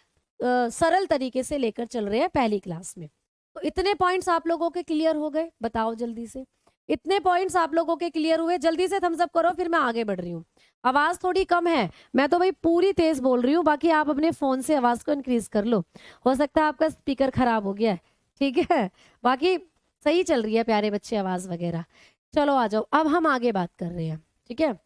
सरल तरीके से लेकर चल रहे हैं पहली क्लास में। तो इतने पॉइंट्स आप लोगों के क्लियर हो गए? बताओ जल्दी से, इतने पॉइंट्स आप लोगों के क्लियर हुए? जल्दी से थम्स अप करो, फिर मैं आगे बढ़ रही हूँ। आवाज थोड़ी कम है, मैं तो भाई पूरी तेज बोल रही हूँ, बाकी आप अपने फोन से आवाज को इंक्रीज कर लो, हो सकता है आपका स्पीकर खराब हो गया है, ठीक है। बाकी सही चल रही है प्यारे बच्चे आवाज वगैरह। चलो आ जाओ, अब हम आगे बात कर रहे हैं, ठीक है।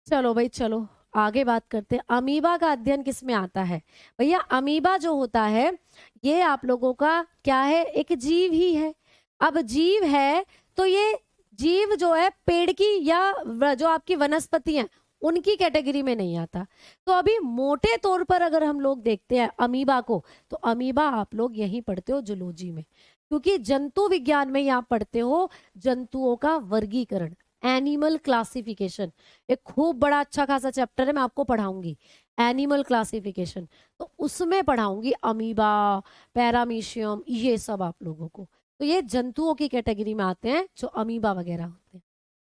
चलो भाई चलो आगे बात करते हैं। अमीबा का अध्ययन किस में आता है? भैया अमीबा जो होता है ये आप लोगों का क्या है? एक जीव ही है। अब जीव है तो ये जीव जो है पेड़ की या जो आपकी वनस्पति है उनकी कैटेगरी में नहीं आता। तो अभी मोटे तौर पर अगर हम लोग देखते हैं अमीबा को, तो अमीबा आप लोग यहीं पढ़ते हो जूलॉजी में, क्योंकि जंतु विज्ञान में ही आप पढ़ते हो जंतुओं का वर्गीकरण, एनिमल क्लासिफिकेशन। एक खूब बड़ा अच्छा खासा चैप्टर है, मैं आपको पढ़ाऊंगी एनिमल क्लासिफिकेशन। तो उसमें पढ़ाऊंगी अमीबा, पैरामीशियम, ये सब आप लोगों को। तो ये जंतुओं की कैटेगरी में आते हैं जो अमीबा वगैरह होते हैं,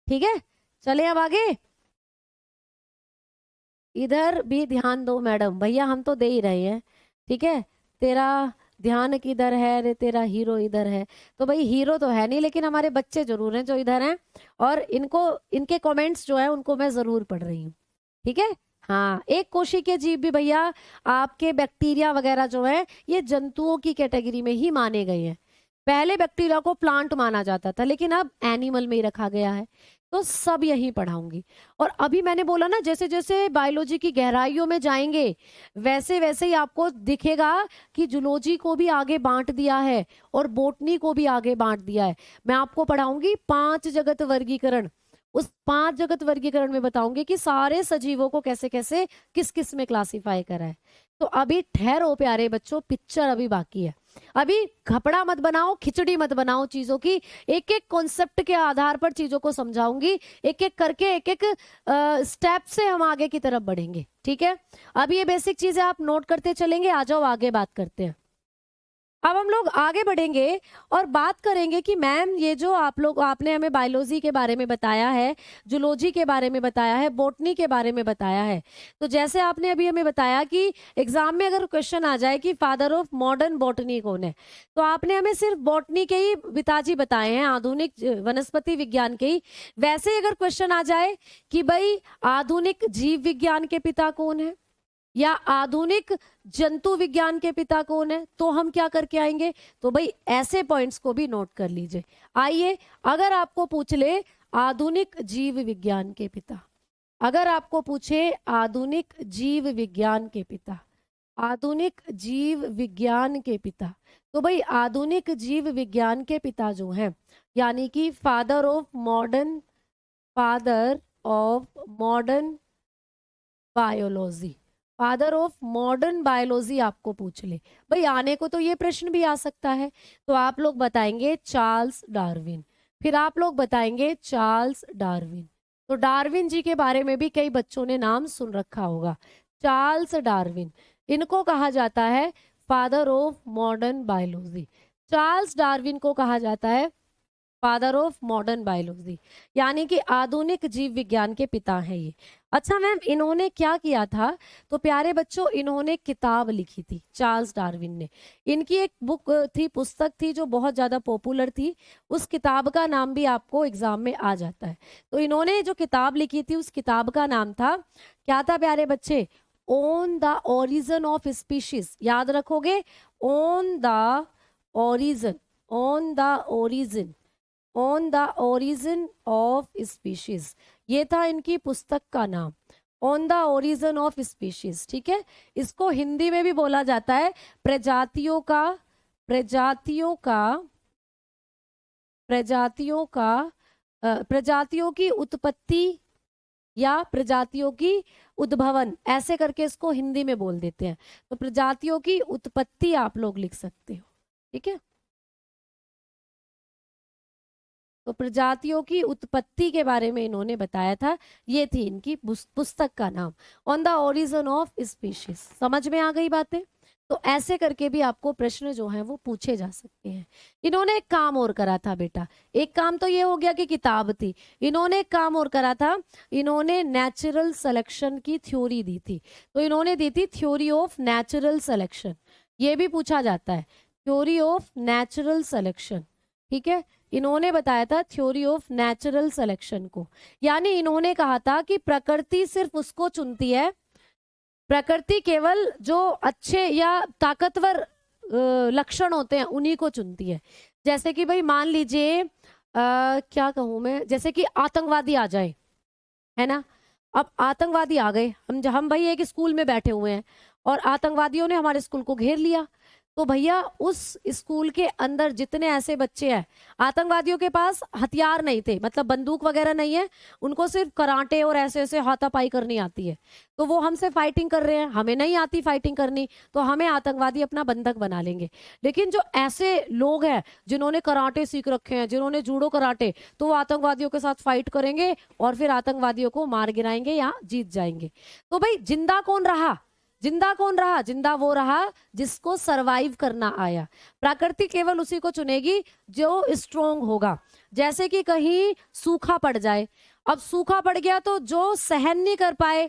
ठीक है। चले अब आगे, इधर भी ध्यान दो मैडम। भैया हम तो दे ही रहे हैं, ठीक है। तेरा ध्यान किधर है रे? तेरा हीरो इधर है। तो भाई हीरो तो है नहीं, लेकिन हमारे बच्चे जरूर हैं जो इधर हैं, और इनको इनके कमेंट्स जो है उनको मैं जरूर पढ़ रही हूँ, ठीक है। हाँ, एक कोशिकीय जीव भी भैया आपके बैक्टीरिया वगैरह जो है ये जंतुओं की कैटेगरी में ही माने गए हैं। पहले बैक्टीरिया को प्लांट माना जाता था, लेकिन अब एनिमल में ही रखा गया है। तो सब यही पढ़ाऊंगी। और अभी मैंने बोला ना, जैसे जैसे बायोलॉजी की गहराइयों में जाएंगे वैसे वैसे ही आपको दिखेगा कि जूलॉजी को भी आगे बांट दिया है और बोटनी को भी आगे बांट दिया है। मैं आपको पढ़ाऊंगी 5 जगत वर्गीकरण। उस 5 जगत वर्गीकरण में बताऊंगी कि सारे सजीवों को कैसे कैसे किस किस में क्लासिफाई करा है। तो अभी ठहरो प्यारे बच्चों, पिक्चर अभी बाकी है। अभी घपड़ा मत बनाओ, खिचड़ी मत बनाओ चीजों की। एक एक कॉन्सेप्ट के आधार पर चीजों को समझाऊंगी, एक एक करके एक एक स्टेप से हम आगे की तरफ बढ़ेंगे, ठीक है। अब ये बेसिक चीजें आप नोट करते चलेंगे। आ जाओ आगे बात करते हैं। अब हम लोग आगे बढ़ेंगे और बात करेंगे कि मैम ये जो आपने हमें बायोलॉजी के बारे में बताया है, जूलॉजी के बारे में बताया है, बॉटनी के बारे में बताया है। तो जैसे आपने अभी हमें बताया कि एग्जाम में अगर क्वेश्चन आ जाए कि फादर ऑफ मॉडर्न बॉटनी कौन है, तो आपने हमें सिर्फ बॉटनी के ही पिताजी बताए हैं, आधुनिक वनस्पति विज्ञान के ही। वैसे ही अगर क्वेश्चन आ जाए कि भाई आधुनिक जीव विज्ञान के पिता कौन है या आधुनिक जंतु विज्ञान के पिता कौन है, तो हम क्या करके आएंगे? तो भाई ऐसे पॉइंट्स को भी नोट कर लीजिए। आइए, अगर आपको पूछ ले आधुनिक जीव विज्ञान के पिता, अगर आपको पूछे आधुनिक जीव विज्ञान के पिता, आधुनिक जीव विज्ञान के पिता, तो भाई आधुनिक जीव विज्ञान के पिता जो हैं, यानी कि father of modern biology, father of modern biology आपको पूछ ले, भाई आने को तो ये प्रश्न भी आ सकता है। तो आप लोग बताएंगे चार्ल्स डार्विन, फिर आप लोग बताएंगे चार्ल्स डार्विन। तो डार्विन जी के बारे में भी कई बच्चों ने नाम सुन रखा होगा, चार्ल्स डार्विन। इनको कहा जाता है father of modern biology. Charles Darwin को कहा जाता है फादर ऑफ मॉडर्न बायोलॉजी, यानी कि आधुनिक जीव विज्ञान के पिता हैं ये। अच्छा मैम, इन्होंने क्या किया था? तो प्यारे बच्चों, इन्होंने किताब लिखी थी चार्ल्स डार्विन ने। इनकी एक बुक थी, पुस्तक थी जो बहुत ज्यादा पॉपुलर थी। उस किताब का नाम भी आपको एग्जाम में आ जाता है। तो इन्होंने जो किताब लिखी थी उस किताब का नाम था, क्या था प्यारे बच्चे? On the origin of species. याद रखोगे, on the origin, on the origin, on the origin of species, ये था इनकी पुस्तक का नाम। On the origin of species, ठीक है। इसको हिंदी में भी बोला जाता है प्रजातियों का प्रजातियों का प्रजातियों का प्रजातियों की उत्पत्ति या प्रजातियों की उद्भवन, ऐसे करके इसको हिंदी में बोल देते हैं। तो प्रजातियों की उत्पत्ति आप लोग लिख सकते हो, ठीक है। तो प्रजातियों की उत्पत्ति के बारे में इन्होंने बताया था, ये थी इनकी पुस्तक का नाम, on the origin of species. समझ में आ गई बातें? तो ऐसे करके भी आपको प्रश्न जो है वो पूछे जा सकते हैं। इन्होंने एक काम और करा था बेटा, एक काम तो ये हो गया कि किताब थी, इन्होंने एक काम और करा था, इन्होंने नेचुरल सिलेक्शन की थ्योरी दी थी। तो इन्होंने दी थी थ्योरी ऑफ नेचुरल सिलेक्शन, ये भी पूछा जाता है, थ्योरी ऑफ नेचुरल सिलेक्शन, ठीक है। इन्होंने बताया था थ्योरी ऑफ नेचुरल सिलेक्शन को, यानी इन्होंने कहा था कि प्रकृति सिर्फ उसको चुनती है, प्रकृति केवल जो अच्छे या ताकतवर लक्षण होते हैं उन्हीं को चुनती है। जैसे कि भाई मान लीजिए क्या कहूँ मैं, जैसे कि आतंकवादी आ जाए, है ना। अब आतंकवादी आ गए, हम भाई एक स्कूल में बैठे हुए हैं और आतंकवादियों ने हमारे स्कूल को घेर लिया, तो भैया उस स्कूल के अंदर जितने ऐसे बच्चे हैं, आतंकवादियों के पास हथियार नहीं थे, मतलब बंदूक वगैरह नहीं है, उनको सिर्फ कराटे और ऐसे ऐसे हाथापाई करनी आती है, तो वो हमसे फाइटिंग कर रहे हैं, हमें नहीं आती फाइटिंग करनी, तो हमें आतंकवादी अपना बंधक बना लेंगे। लेकिन जो ऐसे लोग हैं जिन्होंने कराटे सीख रखे हैं, जिन्होंने जूडो कराटे, तो वो आतंकवादियों के साथ फाइट करेंगे और फिर आतंकवादियों को मार गिराएंगे या जीत जाएंगे। तो भाई जिंदा कौन रहा? जिंदा कौन रहा? जिंदा वो रहा जिसको सरवाइव करना आया। प्रकृति केवल उसी को चुनेगी जो स्ट्रोंग होगा। जैसे कि कहीं सूखा पड़ जाए, अब सूखा पड़ गया तो जो सहन नहीं कर पाए,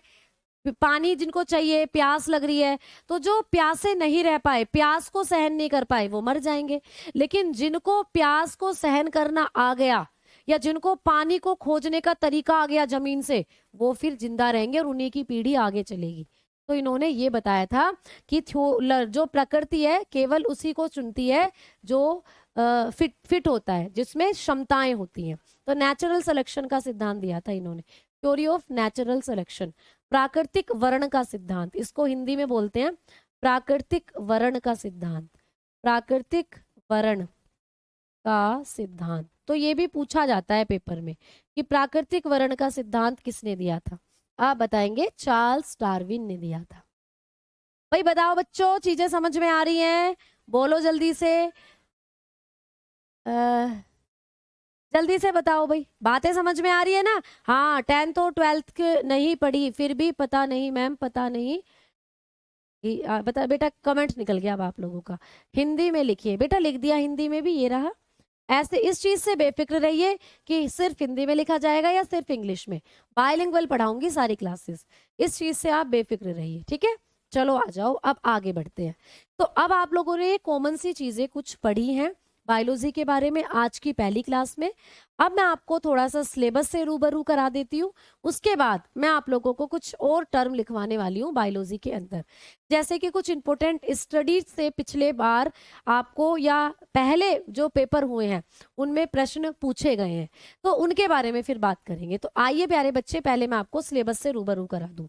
पानी जिनको चाहिए, प्यास लग रही है, तो जो प्यासे नहीं रह पाए, प्यास को सहन नहीं कर पाए, वो मर जाएंगे। लेकिन जिनको प्यास को सहन करना आ गया या जिनको पानी को खोजने का तरीका आ गया जमीन से, वो फिर जिंदा रहेंगे और उन्हीं की पीढ़ी आगे चलेगी। तो इन्होंने ये बताया था कि जो प्रकृति है केवल उसी को चुनती है जो फिट होता है, जिसमें क्षमताएं होती हैं। तो नेचुरल सिलेक्शन का सिद्धांत दिया था इन्होंने, थ्योरी ऑफ नेचुरल सिलेक्शन। प्राकृतिक वर्ण का सिद्धांत, इसको हिंदी में बोलते हैं प्राकृतिक वर्ण का सिद्धांत, प्राकृतिक वर्ण का सिद्धांत। तो ये भी पूछा जाता है पेपर में कि प्राकृतिक वर्ण का सिद्धांत किसने दिया था? आप बताएंगे चार्ल्स डार्विन ने दिया था। भाई बताओ बच्चों, चीजें समझ में आ रही हैं? बोलो जल्दी से, जल्दी से बताओ भाई, बातें समझ में आ रही है ना? हाँ, 10th और 12th नहीं पढ़ी फिर भी पता नहीं मैम, पता नहीं बता बेटा, कमेंट निकल गया अब आप लोगों का। हिंदी में लिखिए बेटा, लिख दिया हिंदी में भी, ये रहा। ऐसे इस चीज से बेफिक्र रहिए कि सिर्फ हिंदी में लिखा जाएगा या सिर्फ इंग्लिश में, बायलिंगुअल पढ़ाऊंगी सारी क्लासेस, इस चीज से आप बेफिक्र रहिए, ठीक है। चलो आ जाओ, अब आगे बढ़ते हैं। तो अब आप लोगों ने कॉमन सी चीजें कुछ पढ़ी हैं बायोलॉजी के बारे में आज की पहली क्लास में। अब मैं आपको थोड़ा सा सिलेबस से रूबरू करा देती हूँ, उसके बाद मैं आप लोगों को कुछ और टर्म लिखवाने वाली हूँ बायोलॉजी के अंदर, जैसे कि कुछ इंपॉर्टेंट स्टडीज से पिछले बार आपको या पहले जो पेपर हुए हैं उनमें प्रश्न पूछे गए हैं, तो उनके बारे में फिर बात करेंगे। तो आइए प्यारे बच्चे, पहले मैं आपको सिलेबस से रूबरू करा दूं।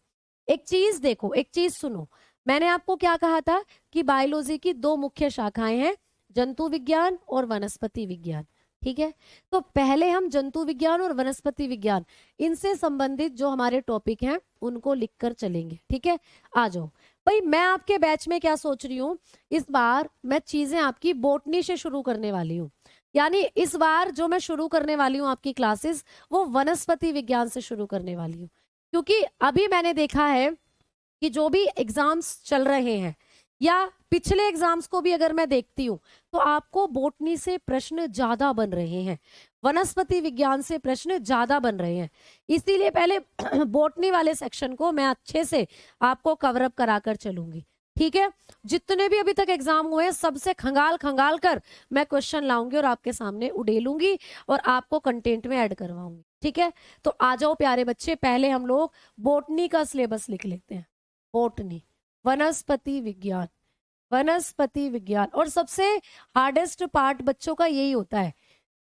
एक चीज देखो, एक चीज सुनो, मैंने आपको क्या कहा था कि बायोलॉजी की दो मुख्य शाखाएं हैं, जंतु विज्ञान और वनस्पति विज्ञान, ठीक है। तो पहले हम जंतु विज्ञान और वनस्पति विज्ञान, इनसे संबंधित जो हमारे टॉपिक हैं उनको लिखकर चलेंगे, ठीक है। आ जाओ भाई, मैं आपके बैच में क्या सोच रही हूँ, इस बार मैं चीजें आपकी बोटनी से शुरू करने वाली हूँ, यानी इस बार जो मैं शुरू करने वाली हूँ आपकी क्लासेस, वो वनस्पति विज्ञान से शुरू करने वाली हूँ। क्योंकि अभी मैंने देखा है कि जो भी एग्जाम्स चल रहे हैं या पिछले एग्जाम्स को भी अगर मैं देखती हूँ, तो आपको बोटनी से प्रश्न ज्यादा बन रहे हैं, वनस्पति विज्ञान से प्रश्न ज्यादा बन रहे हैं। इसीलिए पहले बोटनी वाले सेक्शन को मैं अच्छे से आपको कवर अप कराकर चलूंगी, ठीक है। जितने भी अभी तक एग्जाम हुए हैं सबसे खंगाल खंगाल कर मैं क्वेश्चन लाऊंगी और आपके सामने उड़ेलूंगी और आपको कंटेंट में ऐड करवाऊंगी, ठीक है। तो आ जाओ प्यारे बच्चे, पहले हम लोग बोटनी का सिलेबस लिख लेते हैं। बोटनी, वनस्पति विज्ञान, वनस्पति विज्ञान। और सबसे हार्डेस्ट पार्ट बच्चों का यही होता है,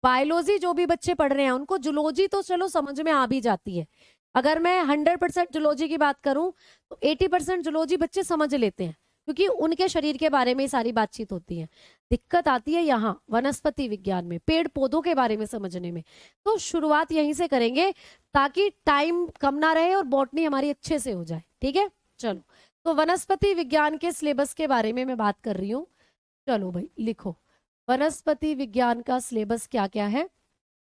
बायोलॉजी जो भी बच्चे पढ़ रहे हैं उनको जूलॉजी तो चलो समझ में आ भी जाती है, अगर मैं 100% जूलॉजी की बात करूं तो 80% जूलॉजी बच्चे समझ लेते हैं, क्योंकि उनके शरीर के बारे में ही सारी बातचीत होती है। दिक्कत आती है यहाँ वनस्पति विज्ञान में, पेड़ पौधों के बारे में समझने में। तो शुरुआत यहीं से करेंगे ताकि टाइम कम ना रहे और बॉटनी हमारी अच्छे से हो जाए। ठीक है, चलो। तो वनस्पति विज्ञान के सिलेबस के बारे में मैं बात कर रही हूँ। चलो भाई लिखो, वनस्पति विज्ञान का सिलेबस क्या क्या है,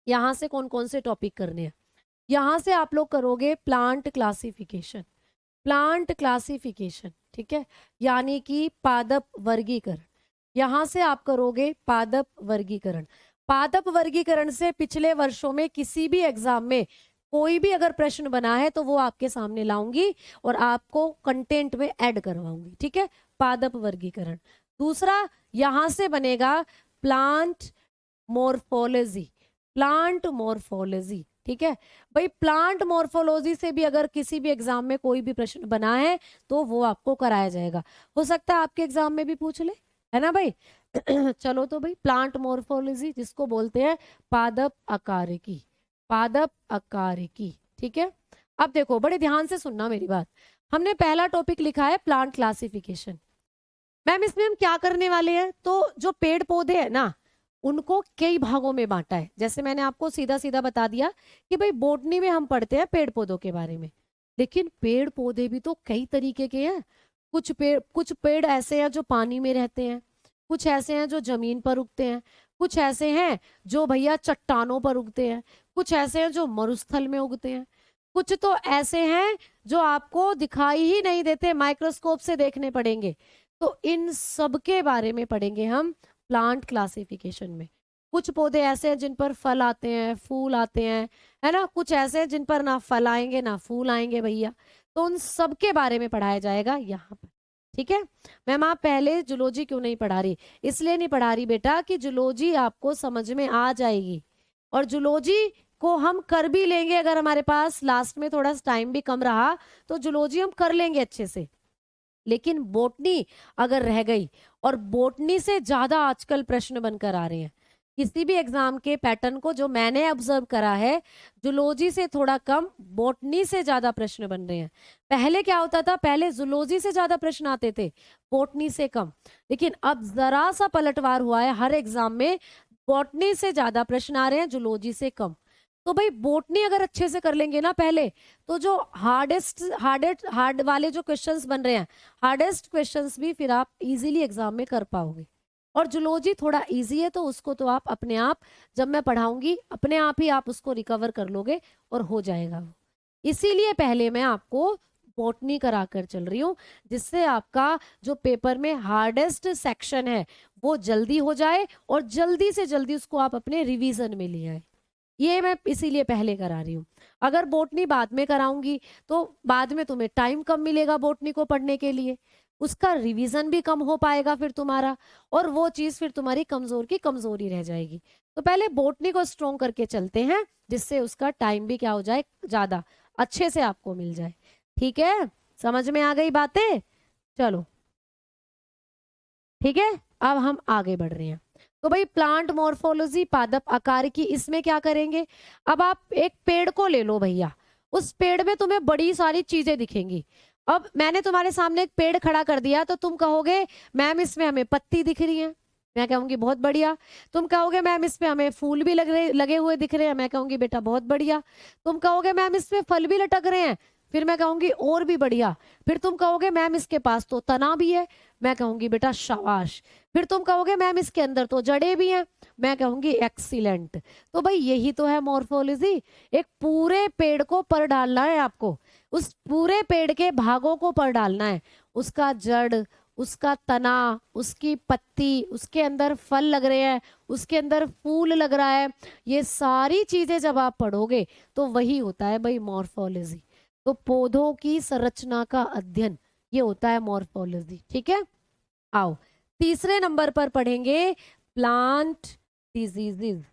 यहाँ से कौन कौन से टॉपिक करने हैं। यहाँ से आप लोग करोगे प्लांट क्लासिफिकेशन, प्लांट क्लासिफिकेशन, ठीक है, यानी कि पादप वर्गीकरण। यहाँ से आप करोगे पादप वर्गीकरण। पादप वर्गीकरण से पिछले वर्षों में किसी भी एग्जाम में कोई भी अगर प्रश्न बना है तो वो आपके सामने लाऊंगी और आपको कंटेंट में ऐड करवाऊंगी। ठीक है, पादप वर्गीकरण। दूसरा यहाँ से बनेगा प्लांट मॉर्फोलॉजी, प्लांट मॉर्फोलॉजी। ठीक है भाई, प्लांट मॉर्फोलॉजी से भी अगर किसी भी एग्जाम में कोई भी प्रश्न बना है तो वो आपको कराया जाएगा। हो सकता है आपके एग्जाम में भी पूछ ले, है ना भाई। चलो तो भाई, प्लांट मॉर्फोलॉजी जिसको बोलते हैं पादप आकारिकी, पादप आकारिकी। ठीक है, अब देखो बड़े ध्यान से सुनना मेरी बात। हमने पहला टॉपिक लिखा है प्लांट क्लासिफिकेशन। मैम इसमें हम क्या करने वाले हैं, तो जो पेड़ पौधे हैं ना उनको कई भागों में बांटा है। जैसे मैंने आपको सीधा सीधा बता दिया कि भाई बोटनी में हम पढ़ते हैं पेड़ पौधों के बारे में, लेकिन पेड़ पौधे भी तो कई तरीके के हैं। कुछ पेड़ ऐसे हैं जो पानी में रहते हैं, कुछ ऐसे हैं जो जमीन पर उगते हैं, कुछ ऐसे हैं जो भैया चट्टानों पर उगते हैं, कुछ ऐसे हैं जो मरुस्थल में उगते हैं, कुछ तो ऐसे हैं जो आपको दिखाई ही नहीं देते, माइक्रोस्कोप से देखने पड़ेंगे। तो इन सब के बारे में पढ़ेंगे हम प्लांट क्लासिफिकेशन में। कुछ पौधे ऐसे हैं जिन पर फल आते हैं, फूल आते हैं, है ना, कुछ ऐसे हैं जिन पर ना फल आएंगे ना फूल आएंगे भैया। तो उन सब के बारे में पढ़ाया जाएगा यहाँ पर। ठीक है मैम, आप पहले जूलॉजी क्यों नहीं पढ़ा रही? इसलिए नहीं पढ़ा रही बेटा कि जूलॉजी आपको समझ में आ जाएगी, और जूलॉजी को हम कर भी लेंगे। अगर हमारे पास लास्ट में थोड़ा टाइम भी कम रहा तो जूलॉजी हम कर लेंगे अच्छे से। लेकिन बोटनी अगर रह गई, और बोटनी से ज्यादा आजकल प्रश्न बनकर आ रहे हैं किसी भी एग्जाम के पैटर्न को जो मैंने ऑब्जर्व करा है, जूलॉजी से थोड़ा कम, बोटनी से ज्यादा प्रश्न बन रहे हैं। पहले क्या होता था, पहले जूलॉजी से ज्यादा प्रश्न आते थे, बोटनी से कम। लेकिन अब जरा सा पलटवार हुआ है, हर एग्जाम में बोटनी से ज्यादा प्रश्न आ रहे हैं, जूलॉजी से कम। तो भाई बोटनी अगर अच्छे से कर लेंगे ना पहले, तो जो हार्ड वाले जो क्वेश्चंस बन रहे हैं, हार्डेस्ट क्वेश्चंस भी फिर आप इजीली एग्जाम में कर पाओगे। और जूलॉजी थोड़ा इजी है तो उसको तो आप अपने आप, जब मैं पढ़ाऊंगी अपने आप ही आप उसको रिकवर कर लोगे और हो जाएगा वो। इसीलिए पहले मैं आपको बोटनी करा कर चल रही हूँ, जिससे आपका जो पेपर में हार्डेस्ट सेक्शन है वो जल्दी हो जाए और जल्दी से जल्दी उसको आप अपने रिवीजन में ले आए। ये मैं इसीलिए पहले करा रही हूँ। अगर बोटनी बाद में कराऊंगी तो बाद में तुम्हें टाइम कम मिलेगा बोटनी को पढ़ने के लिए, उसका रिवीजन भी कम हो पाएगा फिर तुम्हारा, और वो चीज फिर तुम्हारी कमजोर की कमजोरी रह जाएगी। तो पहले बोटनी को स्ट्रॉन्ग करके चलते हैं, जिससे उसका टाइम भी क्या हो जाए, ज्यादा अच्छे से आपको मिल जाए। ठीक है, समझ में आ गई बातें? चलो ठीक है, अब हम आगे बढ़ रहे हैं। तो भाई प्लांट मॉर्फोलॉजी, पादप आकारिकी, इसमें क्या करेंगे, अब आप एक पेड़ को ले लो भैया, उस पेड़ में तुम्हें बड़ी सारी चीजें दिखेंगी। अब मैंने तुम्हारे सामने एक पेड़ खड़ा कर दिया तो तुम कहोगे मैम इसमें हमें पत्ती दिख रही है, मैं कहूंगी बहुत बढ़िया। तुम कहोगे मैम इसमें हमें फूल भी लगे हुए दिख रहे हैं, मैं कहूंगी बेटा बहुत बढ़िया। तुम कहोगे मैम इसमें फल भी लटक रहे हैं, फिर मैं कहूंगी और भी बढ़िया। फिर तुम कहोगे मैम इसके पास तो तना भी है, मैं कहूंगी बेटा शाबाश। फिर तुम कहोगे मैम इसके अंदर तो जड़ें भी हैं, मैं कहूंगी एक्सीलेंट। तो भाई यही तो है मॉर्फोलॉजी, एक पूरे पेड़ को पढ़ डालना है आपको, उस पूरे पेड़ के भागों को पढ़ डालना है, उसका जड़, उसका तना, उसकी पत्ती, उसके अंदर फल लग रहे हैं, उसके अंदर फूल लग रहा है, ये सारी चीजें जब आप पढ़ोगे तो वही होता है भाई मॉर्फोलॉजी। तो पौधों की संरचना का अध्ययन, ये होता है मॉर्फोलॉजी। ठीक है, आओ तीसरे नंबर पर पढ़ेंगे प्लांट डिजीजेज,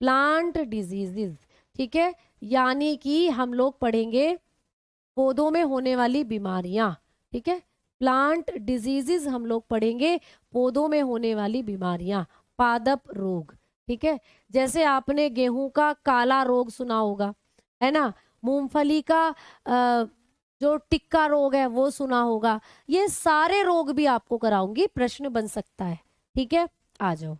प्लांट डिजीजेज। ठीक है, यानी कि हम लोग पढ़ेंगे पौधों में होने वाली बीमारियां। ठीक है, प्लांट डिजीजेज हम लोग पढ़ेंगे, पौधों में होने वाली बीमारियां, पादप रोग। ठीक है, जैसे आपने गेहूं का काला रोग सुना होगा, है ना, मूंगफली का जो टिक्का रोग है वो सुना होगा। ये सारे रोग भी आपको कराऊंगी, प्रश्न बन सकता है। ठीक है, आ जाओ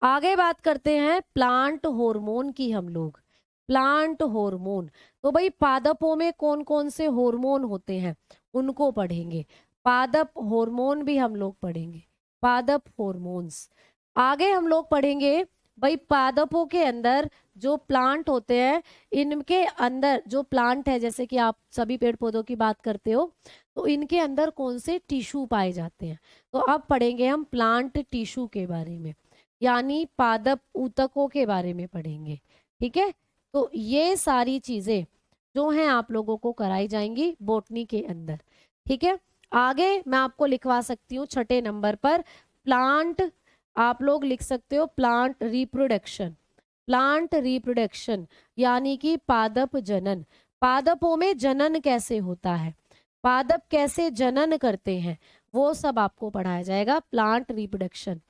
आगे बात करते हैं प्लांट हार्मोन की हम लोग। प्लांट हार्मोन, तो भाई पादपों में कौन कौन से हार्मोन होते हैं उनको पढ़ेंगे। पादप हार्मोन भी हम लोग पढ़ेंगे, पादप हार्मोन्स। आगे हम लोग पढ़ेंगे भाई पादपों के अंदर जो प्लांट होते हैं, इनके अंदर जो प्लांट है, जैसे कि आप सभी पेड़ पौधों की बात करते हो, तो इनके अंदर कौन से टिश्यू पाए जाते हैं। तो अब पढ़ेंगे हम प्लांट टिश्यू के बारे में, यानी पादप ऊतकों के बारे में पढ़ेंगे। ठीक है, तो ये सारी चीजें जो हैं आप लोगों को कराई जाएंगी बॉटनी के अंदर। ठीक है, आगे मैं आपको लिखवा सकती हूँ छठे नंबर पर प्लांट, आप लोग लिख सकते हो प्लांट रिप्रोडक्शन। प्लांट रिप्रोडक्शन यानी कि पादप जनन। पादपों में जनन कैसे होता है, पादप कैसे जनन करते हैं, वो सब आपको पढ़ाया जाएगा प्लांट रिप्रोडक्शन।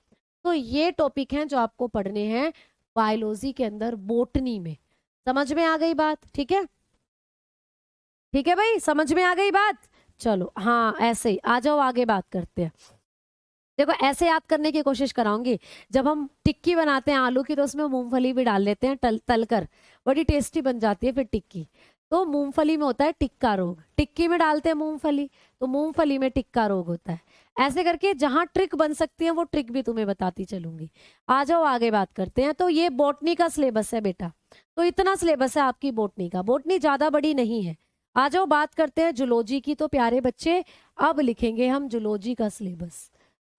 तो ये टॉपिक हैं जो आपको पढ़ने हैं बायोलॉजी के अंदर, बोटनी में। समझ में आ गई बात? ठीक है, ठीक है भाई, समझ में आ गई बात। चलो हाँ, ऐसे ही आ जाओ, आगे बात करते हैं। देखो ऐसे याद करने की कोशिश कराऊंगी, जब हम टिक्की बनाते हैं आलू की तो उसमें मूंगफली भी डाल लेते हैं तल कर, बड़ी टेस्टी बन जाती है फिर टिक्की। तो मूंगफली में होता है टिक्का रोग, टिक्की में डालते हैं मूंगफली, तो मूंगफली में टिक्का रोग होता है। ऐसे करके जहां ट्रिक बन सकती है वो ट्रिक भी तुम्हें बताती चलूंगी। आ जाओ आगे बात करते हैं। तो ये बॉटनी का सिलेबस है बेटा, तो इतना सिलेबस है आपकी बॉटनी का, बॉटनी ज्यादा बड़ी नहीं है। आ जाओ बात करते हैं जूलॉजी की। तो प्यारे बच्चे अब लिखेंगे हम जूलॉजी का सिलेबस,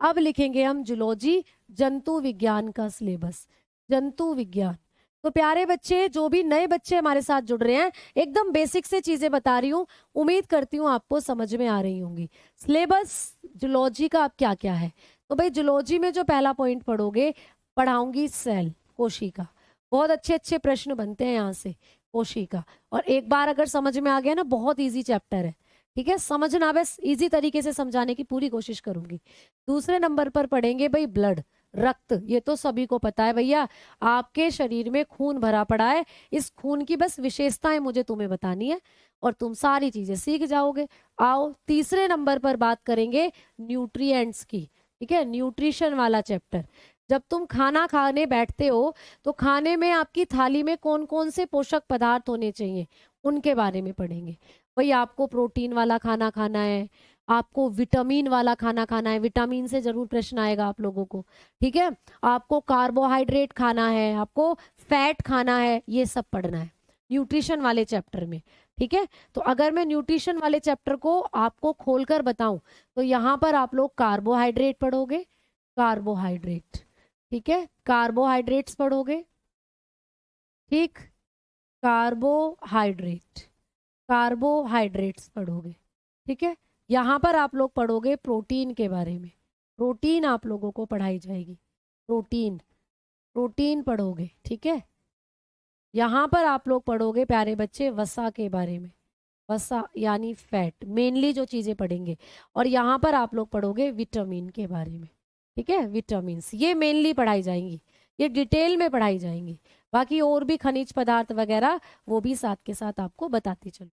अब लिखेंगे हम जूलॉजी, जंतु विज्ञान का सिलेबस, जंतु विज्ञान। तो प्यारे बच्चे, जो भी नए बच्चे हमारे साथ जुड़ रहे हैं, एकदम बेसिक से चीजें बता रही हूँ, उम्मीद करती हूँ आपको समझ में आ रही होंगी। सिलेबस जूलॉजी का अब क्या क्या है, तो भाई जूलॉजी में जो पहला पॉइंट पढ़ोगे, पढ़ाऊंगी सेल, कोशिका। बहुत अच्छे अच्छे प्रश्न बनते हैं यहाँ से, कोशिका। और एक बार अगर समझ में आ गया ना, बहुत ईजी चैप्टर है। ठीक है, समझना, बस इजी तरीके से समझाने की पूरी कोशिश करूंगी। दूसरे नंबर पर पढ़ेंगे भाई ब्लड, रक्त। ये तो सभी को पता है भैया, आपके शरीर में खून भरा पड़ा है, इस खून की बस विशेषताएं मुझे तुम्हें बतानी है और तुम सारी चीजें सीख जाओगे। आओ तीसरे नंबर पर बात करेंगे न्यूट्रिएंट्स की। ठीक है, न्यूट्रिशन वाला चैप्टर। जब तुम खाना खाने बैठते हो तो खाने में आपकी थाली में कौन कौन से पोषक पदार्थ होने चाहिए, उनके बारे में पढ़ेंगे। भाई आपको प्रोटीन वाला खाना खाना है, आपको विटामिन वाला खाना खाना है, विटामिन से जरूर प्रश्न आएगा आप लोगों को। ठीक है, आपको कार्बोहाइड्रेट खाना है, आपको फैट खाना है, ये सब पढ़ना है न्यूट्रिशन वाले चैप्टर में। ठीक है, तो अगर मैं न्यूट्रिशन वाले चैप्टर को आपको खोलकर बताऊं, तो यहाँ पर आप लोग कार्बोहाइड्रेट पढ़ोगे, कार्बोहाइड्रेट। ठीक है, कार्बोहाइड्रेट्स पढ़ोगे। ठीक, कार्बोहाइड्रेट, कार्बोहाइड्रेट्स पढ़ोगे। ठीक है, यहाँ पर आप लोग पढ़ोगे प्रोटीन के बारे में, प्रोटीन आप लोगों को पढ़ाई जाएगी, प्रोटीन, प्रोटीन पढ़ोगे। ठीक है, यहाँ पर आप लोग पढ़ोगे प्यारे बच्चे वसा के बारे में, वसा यानी फैट, मेनली जो चीजें पढ़ेंगे। और यहाँ पर आप लोग पढ़ोगे विटामिन के बारे में। ठीक है, विटामिन, ये मेनली पढ़ाई जाएंगी, ये डिटेल में पढ़ाई जाएंगी। बाकी और भी खनिज पदार्थ वगैरह वो भी साथ के साथ आपको बताती चलो।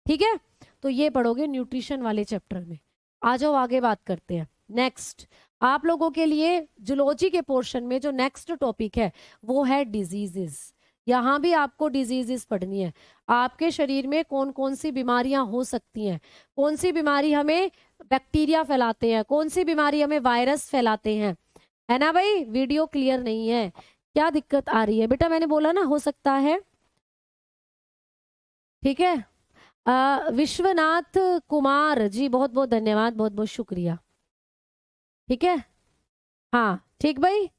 ठीक है, तो ये पढ़ोगे न्यूट्रिशन वाले चैप्टर में। आ जाओ आगे बात करते हैं। नेक्स्ट आप लोगों के लिए जूलॉजी के पोर्शन में जो नेक्स्ट टॉपिक है वो है डिजीजेस। यहाँ भी आपको डिजीजेस पढ़नी है, आपके शरीर में कौन कौन सी बीमारियां हो सकती हैं, कौन सी बीमारी हमें बैक्टीरिया फैलाते हैं, कौन सी बीमारी हमें वायरस फैलाते हैं। है ना भाई, वीडियो क्लियर नहीं है, क्या दिक्कत आ रही है बेटा? मैंने बोला ना हो सकता है। ठीक है, विश्वनाथ कुमार जी बहुत बहुत धन्यवाद, बहुत बहुत शुक्रिया। ठीक है, हाँ ठीक भाई।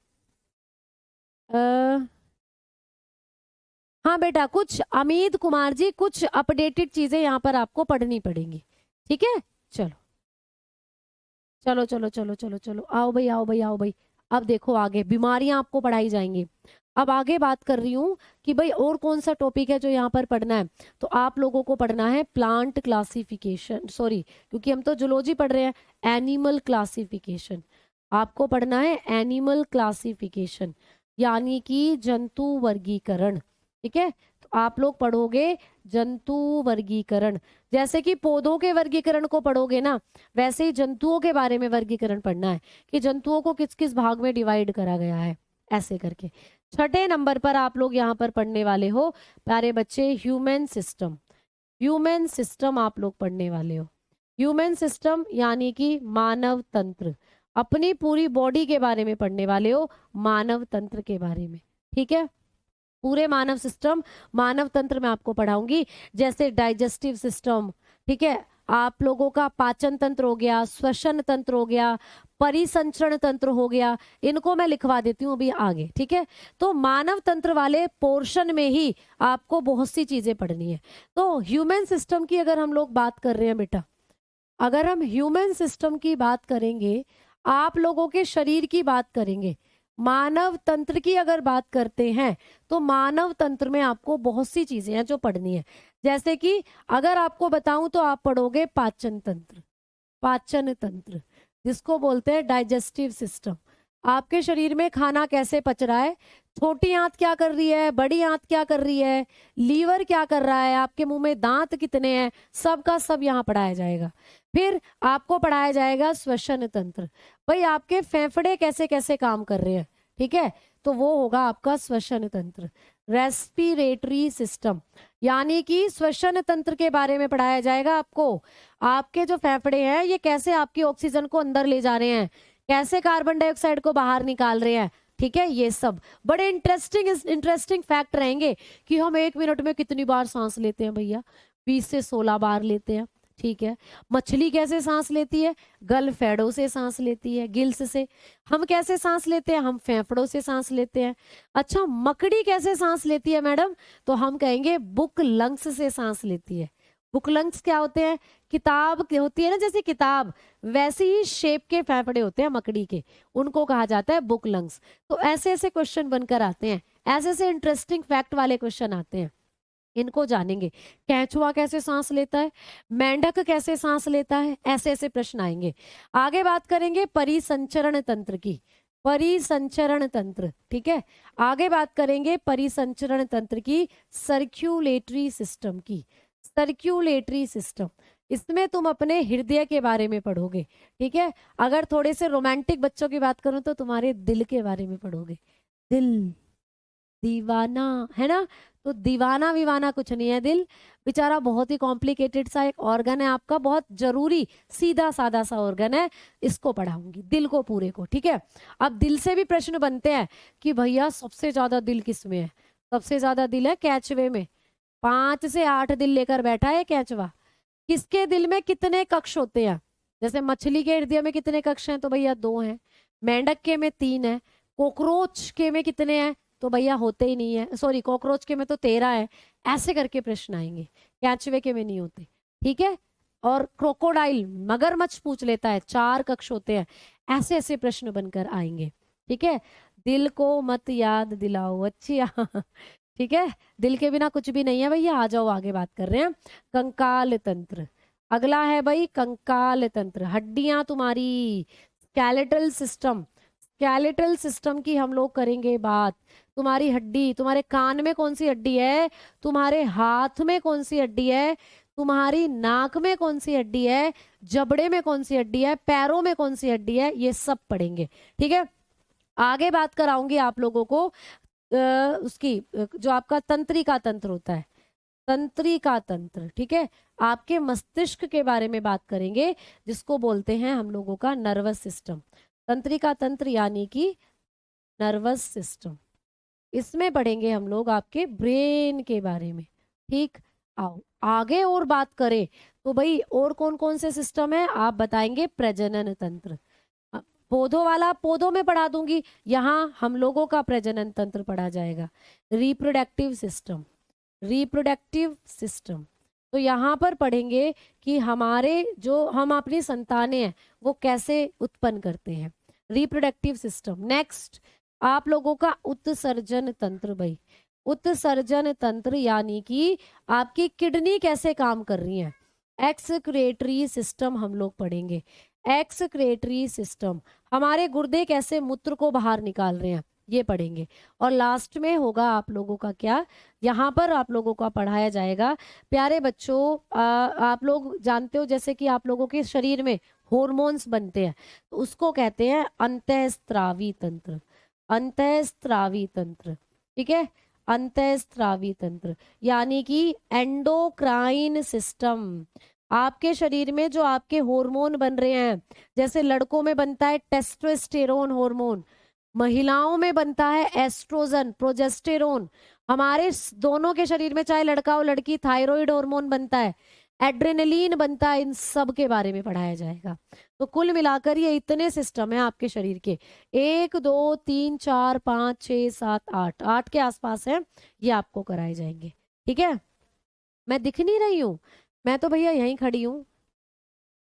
हाँ बेटा, कुछ अमित कुमार जी, कुछ अपडेटेड चीजें यहाँ पर आपको पढ़नी पड़ेंगी। ठीक है, चलो चलो चलो चलो चलो चलो, आओ भाई आओ भाई आओ भाई। अब देखो आगे बीमारियां आपको पढ़ाई जाएंगी। अब आगे बात कर रही हूँ कि भाई और कौन सा टॉपिक है जो यहाँ पर पढ़ना है। तो आप लोगों को पढ़ना है प्लांट क्लासिफिकेशन, सॉरी क्योंकि हम तो जूलॉजी पढ़ रहे हैं, एनिमल क्लासिफिकेशन। आपको पढ़ना है एनिमल क्लासिफिकेशन यानी कि जंतु वर्गीकरण। ठीक है, तो आप लोग पढ़ोगे जंतु वर्गीकरण। जैसे कि पौधों के वर्गीकरण को पढ़ोगे ना, वैसे ही जंतुओं के बारे में वर्गीकरण पढ़ना है कि जंतुओं को किस किस भाग में डिवाइड करा गया है, ऐसे करके। छठे नंबर पर आप लोग यहाँ पर पढ़ने वाले हो प्यारे बच्चे ह्यूमन सिस्टम। ह्यूमन सिस्टम आप लोग पढ़ने वाले हो। ह्यूमन सिस्टम यानी कि मानव तंत्र, अपनी पूरी बॉडी के बारे में पढ़ने वाले हो, मानव तंत्र के बारे में, ठीक है। पूरे मानव सिस्टम, मानव तंत्र में आपको पढ़ाऊंगी, जैसे डाइजेस्टिव सिस्टम, ठीक है, आप लोगों का पाचन तंत्र हो गया, श्वसन तंत्र हो गया, परिसंचरण तंत्र हो गया, इनको मैं लिखवा देती हूँ अभी आगे, ठीक है। तो मानव तंत्र वाले पोर्शन में ही आपको बहुत सी चीजें पढ़नी है। तो ह्यूमन सिस्टम की अगर हम लोग बात कर रहे हैं बेटा, अगर हम ह्यूमन सिस्टम की बात करेंगे, आप लोगों के शरीर की बात करेंगे, मानव तंत्र की अगर बात करते हैं, तो मानव तंत्र में आपको बहुत सी चीजें हैं जो पढ़नी है। जैसे कि अगर आपको बताऊं तो आप पढ़ोगे पाचन तंत्र, पाचन तंत्र जिसको बोलते हैं डाइजेस्टिव सिस्टम। आपके शरीर में खाना कैसे पच रहा है, छोटी आंत क्या कर रही है, बड़ी आंत क्या कर रही है, लीवर क्या कर रहा है, आपके मुंह में दांत कितने हैं, सब का सब यहाँ पढ़ाया जाएगा। फिर आपको पढ़ाया जाएगा श्वसन तंत्र, भाई आपके फेफड़े कैसे कैसे काम कर रहे हैं, ठीक है, तो वो होगा आपका श्वसन तंत्र। रेस्पिरेटरी सिस्टम यानी कि श्वसन तंत्र के बारे में पढ़ाया जाएगा आपको। आपके जो फेफड़े हैं ये कैसे आपकी ऑक्सीजन को अंदर ले जा रहे हैं, कैसे कार्बन डाइऑक्साइड को बाहर निकाल रहे हैं, ठीक है। ये सब बड़े इंटरेस्टिंग फैक्ट रहेंगे कि हम 1 मिनट में कितनी बार सांस लेते हैं भैया, 20 से 16 बार लेते हैं, ठीक है। मछली कैसे सांस लेती है, गलफेड़ों से सांस लेती है, गिल्स से। हम कैसे सांस लेते हैं, हम फेफड़ों से सांस लेते हैं। अच्छा, मकड़ी कैसे सांस लेती है मैडम, तो हम कहेंगे बुक लंग्स से सांस लेती है। बुक लंग्स क्या होते हैं, किताब होती है ना जैसे किताब, वैसे ही शेप के फेफड़े होते हैं मकड़ी के, उनको कहा जाता है बुक लंग्स। तो ऐसे ऐसे क्वेश्चन बनकर आते हैं, ऐसे ऐसे इंटरेस्टिंग फैक्ट वाले क्वेश्चन आते हैं, इनको जानेंगे। केंचुआ कैसे सांस लेता है, मेंढक कैसे सांस लेता है, ऐसे ऐसे प्रश्न आएंगे। आगे बात करेंगे परिसंचरण तंत्र की, परिसंचरण तंत्र, ठीक है। आगे बात करेंगे परिसंचरण तंत्र की, सर्क्यूलेटरी सिस्टम की, सर्क्यूलेटरी सिस्टम। इसमें तुम अपने हृदय के बारे में पढ़ोगे, ठीक है। अगर थोड़े से रोमांटिक बच्चों की बात करूं तो तुम्हारे दिल के बारे में पढ़ोगे। दिल दीवाना है ना, तो दीवाना विवाना कुछ नहीं है, दिल बेचारा बहुत ही कॉम्प्लिकेटेड सा एक ऑर्गन है आपका, बहुत जरूरी सीधा सादा सा ऑर्गन है, इसको पढ़ाऊंगी दिल को पूरे को, ठीक है। अब दिल से भी प्रश्न बनते हैं कि भैया सबसे ज्यादा दिल किस में है, सबसे ज्यादा दिल है कैचवे में, 5 से 8 दिल लेकर बैठा है कैचवा। किसके दिल में कितने कक्ष होते हैं, जैसे मछली के हृदय में कितने कक्ष हैं, तो भैया 2 हैं, मेंढक के में 3 है, कॉकरोच के में कितने हैं, तो भैया होते ही नहीं है, सॉरी कॉकरोच के में तो 13 है। ऐसे करके प्रश्न आएंगे, कैचवे के में नहीं होते, ठीक है। और क्रोकोडाइल मगरमच्छ पूछ लेता है, 4 कक्ष होते हैं। ऐसे ऐसे प्रश्न बनकर आएंगे, ठीक है। दिल को मत याद दिलाओ, अच्छी ठीक है, दिल के बिना कुछ भी नहीं है भैया। आ जाओ आगे बात कर रहे हैं, कंकाल तंत्र। अगला है भाई कंकाल तंत्र, हड्डियां तुम्हारी, स्केलेटल सिस्टम, स्केलेटल सिस्टम की हम लोग करेंगे बात। तुम्हारी हड्डी, तुम्हारे कान में कौन सी हड्डी है, तुम्हारे हाथ में कौन सी हड्डी है, तुम्हारी नाक में कौन सी हड्डी है, जबड़े में कौन सी हड्डी है, पैरों में कौन सी हड्डी है, ये सब पढ़ेंगे, ठीक है। आगे बात कराऊंगी आप लोगों को उसकी जो आपका तंत्रिका तंत्र होता है, तंत्रिका तंत्र, ठीक है। आपके मस्तिष्क के बारे में बात करेंगे, जिसको बोलते हैं हम लोगों का नर्वस सिस्टम। तंत्रिका तंत्र यानी कि नर्वस सिस्टम, इसमें पढ़ेंगे हम लोग आपके ब्रेन के बारे में, ठीक। आओ आगे और बात करें तो भाई और कौन कौन से सिस्टम है आप बताएंगे, प्रजनन तंत्र। पौधों वाला पौधों में पढ़ा दूंगी, यहाँ हम लोगों का प्रजनन तंत्र पढ़ा जाएगा। रिप्रोडक्टिव सिस्टम, रिप्रोडक्टिव सिस्टम, तो यहाँ पर पढ़ेंगे कि हमारे जो हम अपनी संतानें हैं वो कैसे उत्पन्न करते हैं, रिप्रोडक्टिव सिस्टम। नेक्स्ट आप लोगों का उत्सर्जन तंत्र, भाई उत्सर्जन तंत्र यानी कि आपकी किडनी कैसे काम कर रही है, एक्सक्रेटरी सिस्टम हम लोग पढ़ेंगे। एक्सक्रेटरी सिस्टम, हमारे गुर्दे कैसे मूत्र को बाहर निकाल रहे हैं, ये पढ़ेंगे। और लास्ट में होगा आप लोगों का क्या, यहाँ पर आप लोगों का पढ़ाया जाएगा प्यारे बच्चों, आप लोग जानते हो जैसे कि आप लोगों के शरीर में हॉर्मोन्स बनते हैं, तो उसको कहते हैं अंतःस्त्रावी तंत्र। अंतःस्त्रावी तंत्र, ठीक है, अंतःस्त्रावी तंत्र यानी कि एंडोक्राइन सिस्टम। आपके शरीर में जो आपके हार्मोन बन रहे हैं, जैसे लड़कों में बनता है टेस्टोस्टेरोन हार्मोन, महिलाओं में बनता है एस्ट्रोजन प्रोजेस्टेरोन, हमारे दोनों के शरीर में चाहे लड़का हो लड़की थायराइड हार्मोन बनता है, एड्रेनलिन बनता है, इन सब के बारे में पढ़ाया जाएगा। तो कुल मिलाकर ये इतने सिस्टम है आपके शरीर के, 1 2 3 4 5 6 7 8, 8 के आसपास है, ये आपको कराए जाएंगे। ठीक है, मैं दिख नहीं रही हूँ, मैं तो भैया यहीं खड़ी हूँ,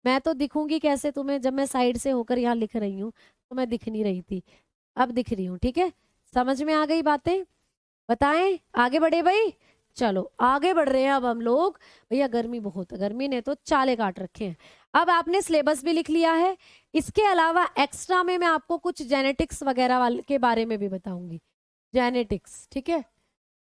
मैं तो दिखूंगी कैसे तुम्हें जब मैं साइड से होकर यहाँ लिख रही हूँ, तो मैं दिख नहीं रही थी, अब दिख रही हूँ। ठीक है, समझ में आ गई बातें, बताएं आगे बढ़े भाई। चलो आगे बढ़ रहे हैं अब हम लोग। भैया गर्मी बहुत है, गर्मी ने तो चाले काट रखे हैं। अब आपने सिलेबस भी लिख लिया है, इसके अलावा एक्स्ट्रा में मैं आपको कुछ जेनेटिक्स वगैरह वाले के बारे में भी बताऊंगी, जेनेटिक्स। ठीक है,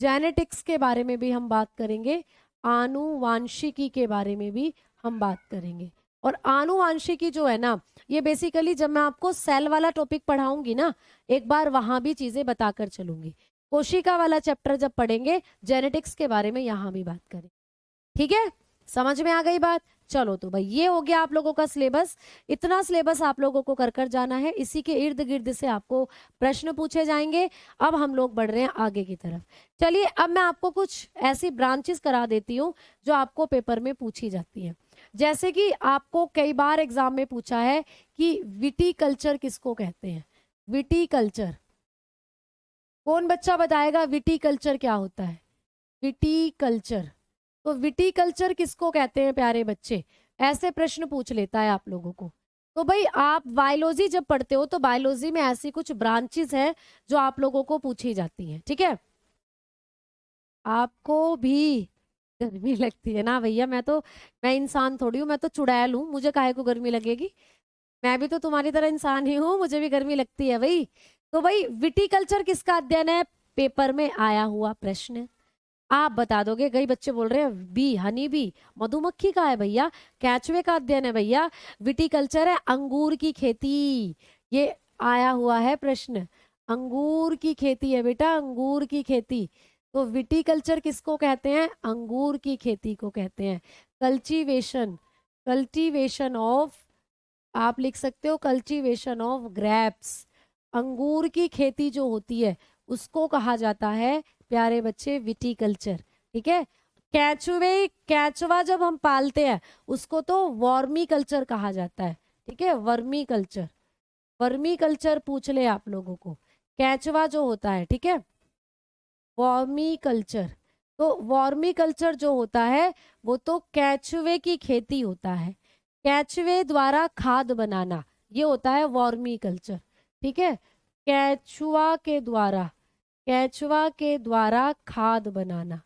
जेनेटिक्स के बारे में भी हम बात करेंगे, आनुवांशिकी के बारे में भी हम बात करेंगे। और आनुवांशिकी जो है ना, ये बेसिकली जब मैं आपको सेल वाला टॉपिक पढ़ाऊंगी ना, एक बार वहां भी चीजें बताकर चलूंगी। कोशिका वाला चैप्टर जब पढ़ेंगे, जेनेटिक्स के बारे में यहां भी बात करें। ठीक है, समझ में आ गई बात। चलो तो भाई ये हो गया आप लोगों का सिलेबस, इतना सिलेबस आप लोगों को कर कर जाना है, इसी के इर्द गिर्द से आपको प्रश्न पूछे जाएंगे। अब हम लोग बढ़ रहे हैं आगे की तरफ। चलिए अब मैं आपको कुछ ऐसी ब्रांचेस करा देती हूँ जो आपको पेपर में पूछी जाती है। जैसे कि आपको कई बार एग्जाम में पूछा है कि विटीकल्चर किसको कहते हैं, विटीकल्चर, कौन बच्चा बताएगा विटीकल्चर क्या होता है, विटीकल्चर, तो विटीकल्चर किसको कहते हैं प्यारे बच्चे, ऐसे प्रश्न पूछ लेता है आप लोगों को। तो भाई आप बायोलॉजी जब पढ़ते हो तो बायोलॉजी में ऐसी कुछ ब्रांचेस हैं जो आप लोगों को पूछी जाती हैं। ठीक है, आपको भी गर्मी लगती है ना भैया, मैं इंसान थोड़ी हूँ, मैं तो चुड़ैल हूँ, मुझे काहे को गर्मी लगेगी, मैं भी तो तुम्हारी तरह इंसान ही हूँ, मुझे भी गर्मी लगती है भाई। तो भाई विटीकल्चर किसका अध्ययन है, पेपर में आया हुआ प्रश्न, आप बता दोगे। कई बच्चे बोल रहे हैं बी, हनी बी, मधुमक्खी का है भैया, कैचवे का अध्ययन है भैया, विटीकल्चर है अंगूर की खेती, ये आया हुआ है प्रश्न, अंगूर की खेती है बेटा, अंगूर की खेती। तो विटीकल्चर किसको कहते हैं, अंगूर की खेती को कहते हैं। कल्टीवेशन, कल्टीवेशन ऑफ, आप लिख सकते हो कल्टीवेशन ऑफ ग्रेप्स, अंगूर की खेती जो होती है उसको कहा जाता है प्यारे बच्चे विटीकल्चर। ठीक है, कैचवे, कैचवा जब हम पालते हैं उसको तो वर्मी कल्चर कहा जाता है। ठीक है, वर्मी कल्चर, वर्मी कल्चर पूछ ले आप लोगों को, कैचवा जो होता है, ठीक है, वर्मी कल्चर, तो वर्मी कल्चर जो होता है वो तो कैचवे की खेती होता है, कैचवे द्वारा खाद बनाना, ये होता है वर्मी कल्चर। ठीक है, कैचुआ के द्वारा, कैचुआ के द्वारा खाद बनाना,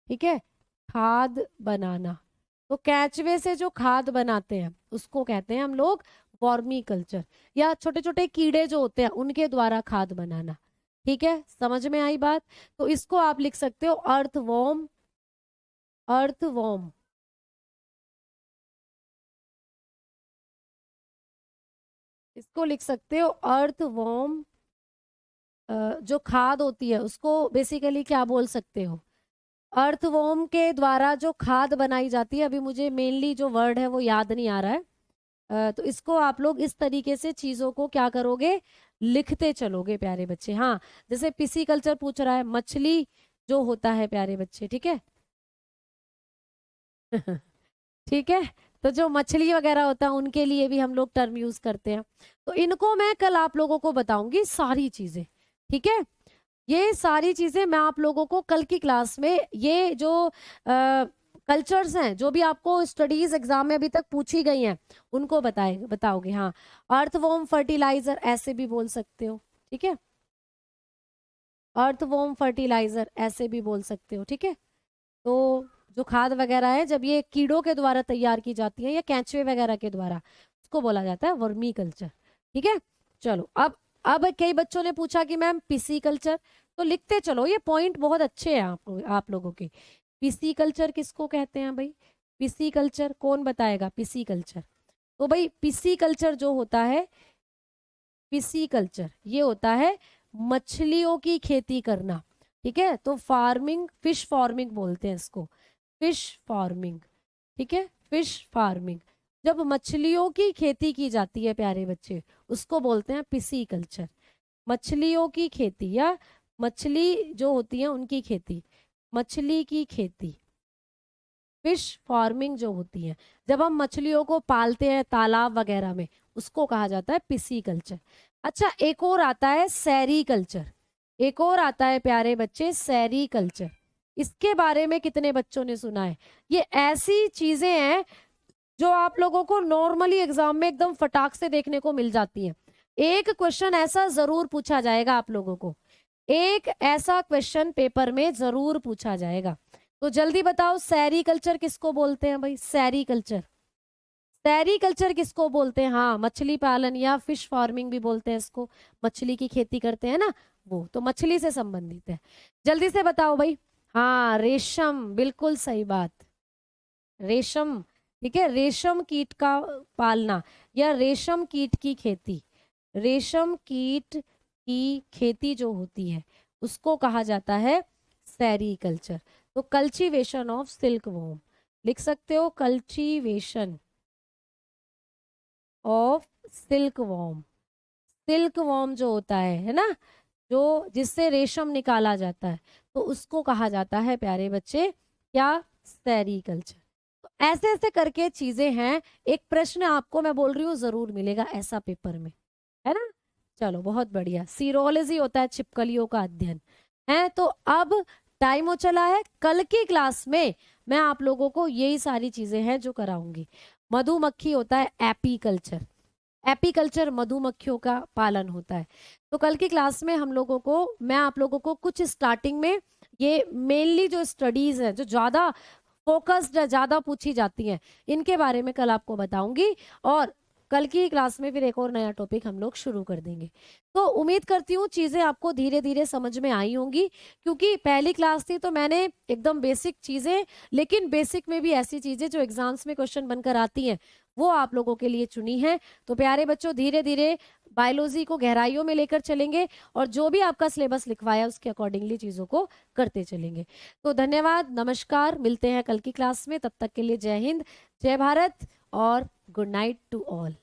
ठीक है, खाद बनाना, तो कैचवे से जो खाद बनाते हैं उसको कहते हैं हम लोग वर्मी कल्चर, या छोटे छोटे कीड़े जो होते हैं उनके द्वारा खाद बनाना। ठीक है, समझ में आई बात। तो इसको आप लिख सकते हो अर्थवॉर्म, अर्थवॉर्म, इसको लिख सकते हो अर्थवॉर्म, जो खाद होती है उसको बेसिकली क्या बोल सकते हो, अर्थवॉर्म के द्वारा जो खाद बनाई जाती है, अभी मुझे मेनली जो वर्ड है वो याद नहीं आ रहा है, तो इसको आप लोग इस तरीके से चीजों को क्या करोगे, लिखते चलोगे प्यारे बच्चे। हाँ, जैसे पिसीकल्चर पूछ रहा है, मछली जो होता है प्यारे बच्चे, ठीक है ठीक है, तो जो मछली वगैरह होता है उनके लिए भी हम लोग टर्म यूज करते हैं, तो इनको मैं कल आप लोगों को बताऊंगी सारी चीजें। ठीक है, ये सारी चीजें मैं आप लोगों को कल की क्लास में, ये जो कल्चर्स हैं जो भी आपको स्टडीज एग्जाम में अभी तक पूछी गई हैं उनको बताओगे। हाँ, अर्थवॉर्म फर्टिलाइजर ऐसे भी बोल सकते हो, ठीक है, अर्थवॉर्म फर्टिलाइजर ऐसे भी बोल सकते हो। ठीक है, तो जो खाद वगैरह है जब ये कीड़ों के द्वारा तैयार की जाती है या कैंचुए वगैरह के द्वारा, उसको बोला जाता है वर्मी कल्चर। ठीक है, चलो अब अब कई बच्चों ने पूछा कि मैम पिसीकल्चर, तो लिखते चलो, ये पॉइंट बहुत अच्छे हैं आप लोगों के। पिसीकल्चर किसको कहते हैं भाई? पिसीकल्चर कौन बताएगा? पिसीकल्चर, तो भाई पिसीकल्चर जो होता है, पिसीकल्चर ये होता है मछलियों की खेती करना, ठीक है? तो फार्मिंग, फिश फार्मिंग बोलते हैं इसको, फिश फार्मिंग, ठीक है? फिश फार्मिंग, जब मछलियों की खेती की जाती है प्यारे बच्चे, उसको बोलते हैं पिसीकल्चर। मछलियों की खेती या मछली जो होती है उनकी खेती, मछली की खेती, फिश फार्मिंग जो होती है, जब हम मछलियों को पालते हैं तालाब वगैरह में, उसको कहा जाता है पिसीकल्चर। अच्छा, एक और आता है सेरीकल्चर, एक और आता है प्यारे बच्चे सेरीकल्चर। इसके बारे में कितने बच्चों ने सुना है? ये ऐसी चीजें हैं जो आप लोगों को नॉर्मली एग्जाम में एकदम फटाक से देखने को मिल जाती हैं। एक क्वेश्चन ऐसा जरूर पूछा जाएगा आप लोगों को, एक ऐसा क्वेश्चन पेपर में जरूर पूछा जाएगा। तो जल्दी बताओ, सेरीकल्चर किसको बोलते हैं भाई? सेरीकल्चर, सेरीकल्चर किसको बोलते हैं? हाँ, मछली पालन या फिश फार्मिंग भी बोलते हैं इसको, मछली की खेती करते हैं ना वो, तो मछली से संबंधित है। जल्दी से बताओ भाई। हाँ, रेशम, बिल्कुल सही बात, रेशम, ठीक है? रेशम कीट का पालना या रेशम कीट की खेती, रेशम कीट की खेती जो होती है उसको कहा जाता है सेरीकल्चर। तो कल्टीवेशन ऑफ सिल्क वॉर्म लिख सकते हो, cultivation of silk worm. Silk worm जो होता है ना, जो जिससे रेशम निकाला जाता है, तो उसको कहा जाता है प्यारे बच्चे क्या? सेरीकल्चर। तो ऐसे ऐसे करके चीजें हैं। एक प्रश्न आपको मैं बोल रही हूँ जरूर मिलेगा ऐसा पेपर में, है ना? चलो बहुत बढ़िया। सीरोलॉजी होता है छिपकलियों का अध्ययन, है? तो अब टाइम हो चला है, कल की क्लास में मैं आप लोगों को यही सारी चीजें हैं जो कराऊंगी। मधुमक्खी होता है एपीकल्चर, एपीकल्चर मधुमक्खियों का पालन होता है। तो कल की क्लास में हम लोगों को, मैं आप लोगों को कुछ स्टार्टिंग में ये मेनली जो स्टडीज है जो ज्यादा फोकस्ड है, ज्यादा पूछी जाती हैं, इनके बारे में कल आपको बताऊंगी। और कल की क्लास में फिर एक और नया टॉपिक हम लोग शुरू कर देंगे। तो उम्मीद करती हूँ चीजें आपको धीरे धीरे समझ में आई होंगी, क्योंकि पहली क्लास थी तो मैंने एकदम बेसिक चीजें, लेकिन बेसिक में भी ऐसी चीजें जो एग्जाम्स में क्वेश्चन बनकर आती हैं, वो आप लोगों के लिए चुनी है। तो प्यारे बच्चों, धीरे धीरे बायोलॉजी को गहराइयों में लेकर चलेंगे और जो भी आपका सिलेबस लिखवाया उसके अकॉर्डिंगली चीजों को करते चलेंगे। तो धन्यवाद, नमस्कार, मिलते हैं कल की क्लास में। तब तक के लिए जय हिंद, जय भारत और गुड नाइट टू ऑल।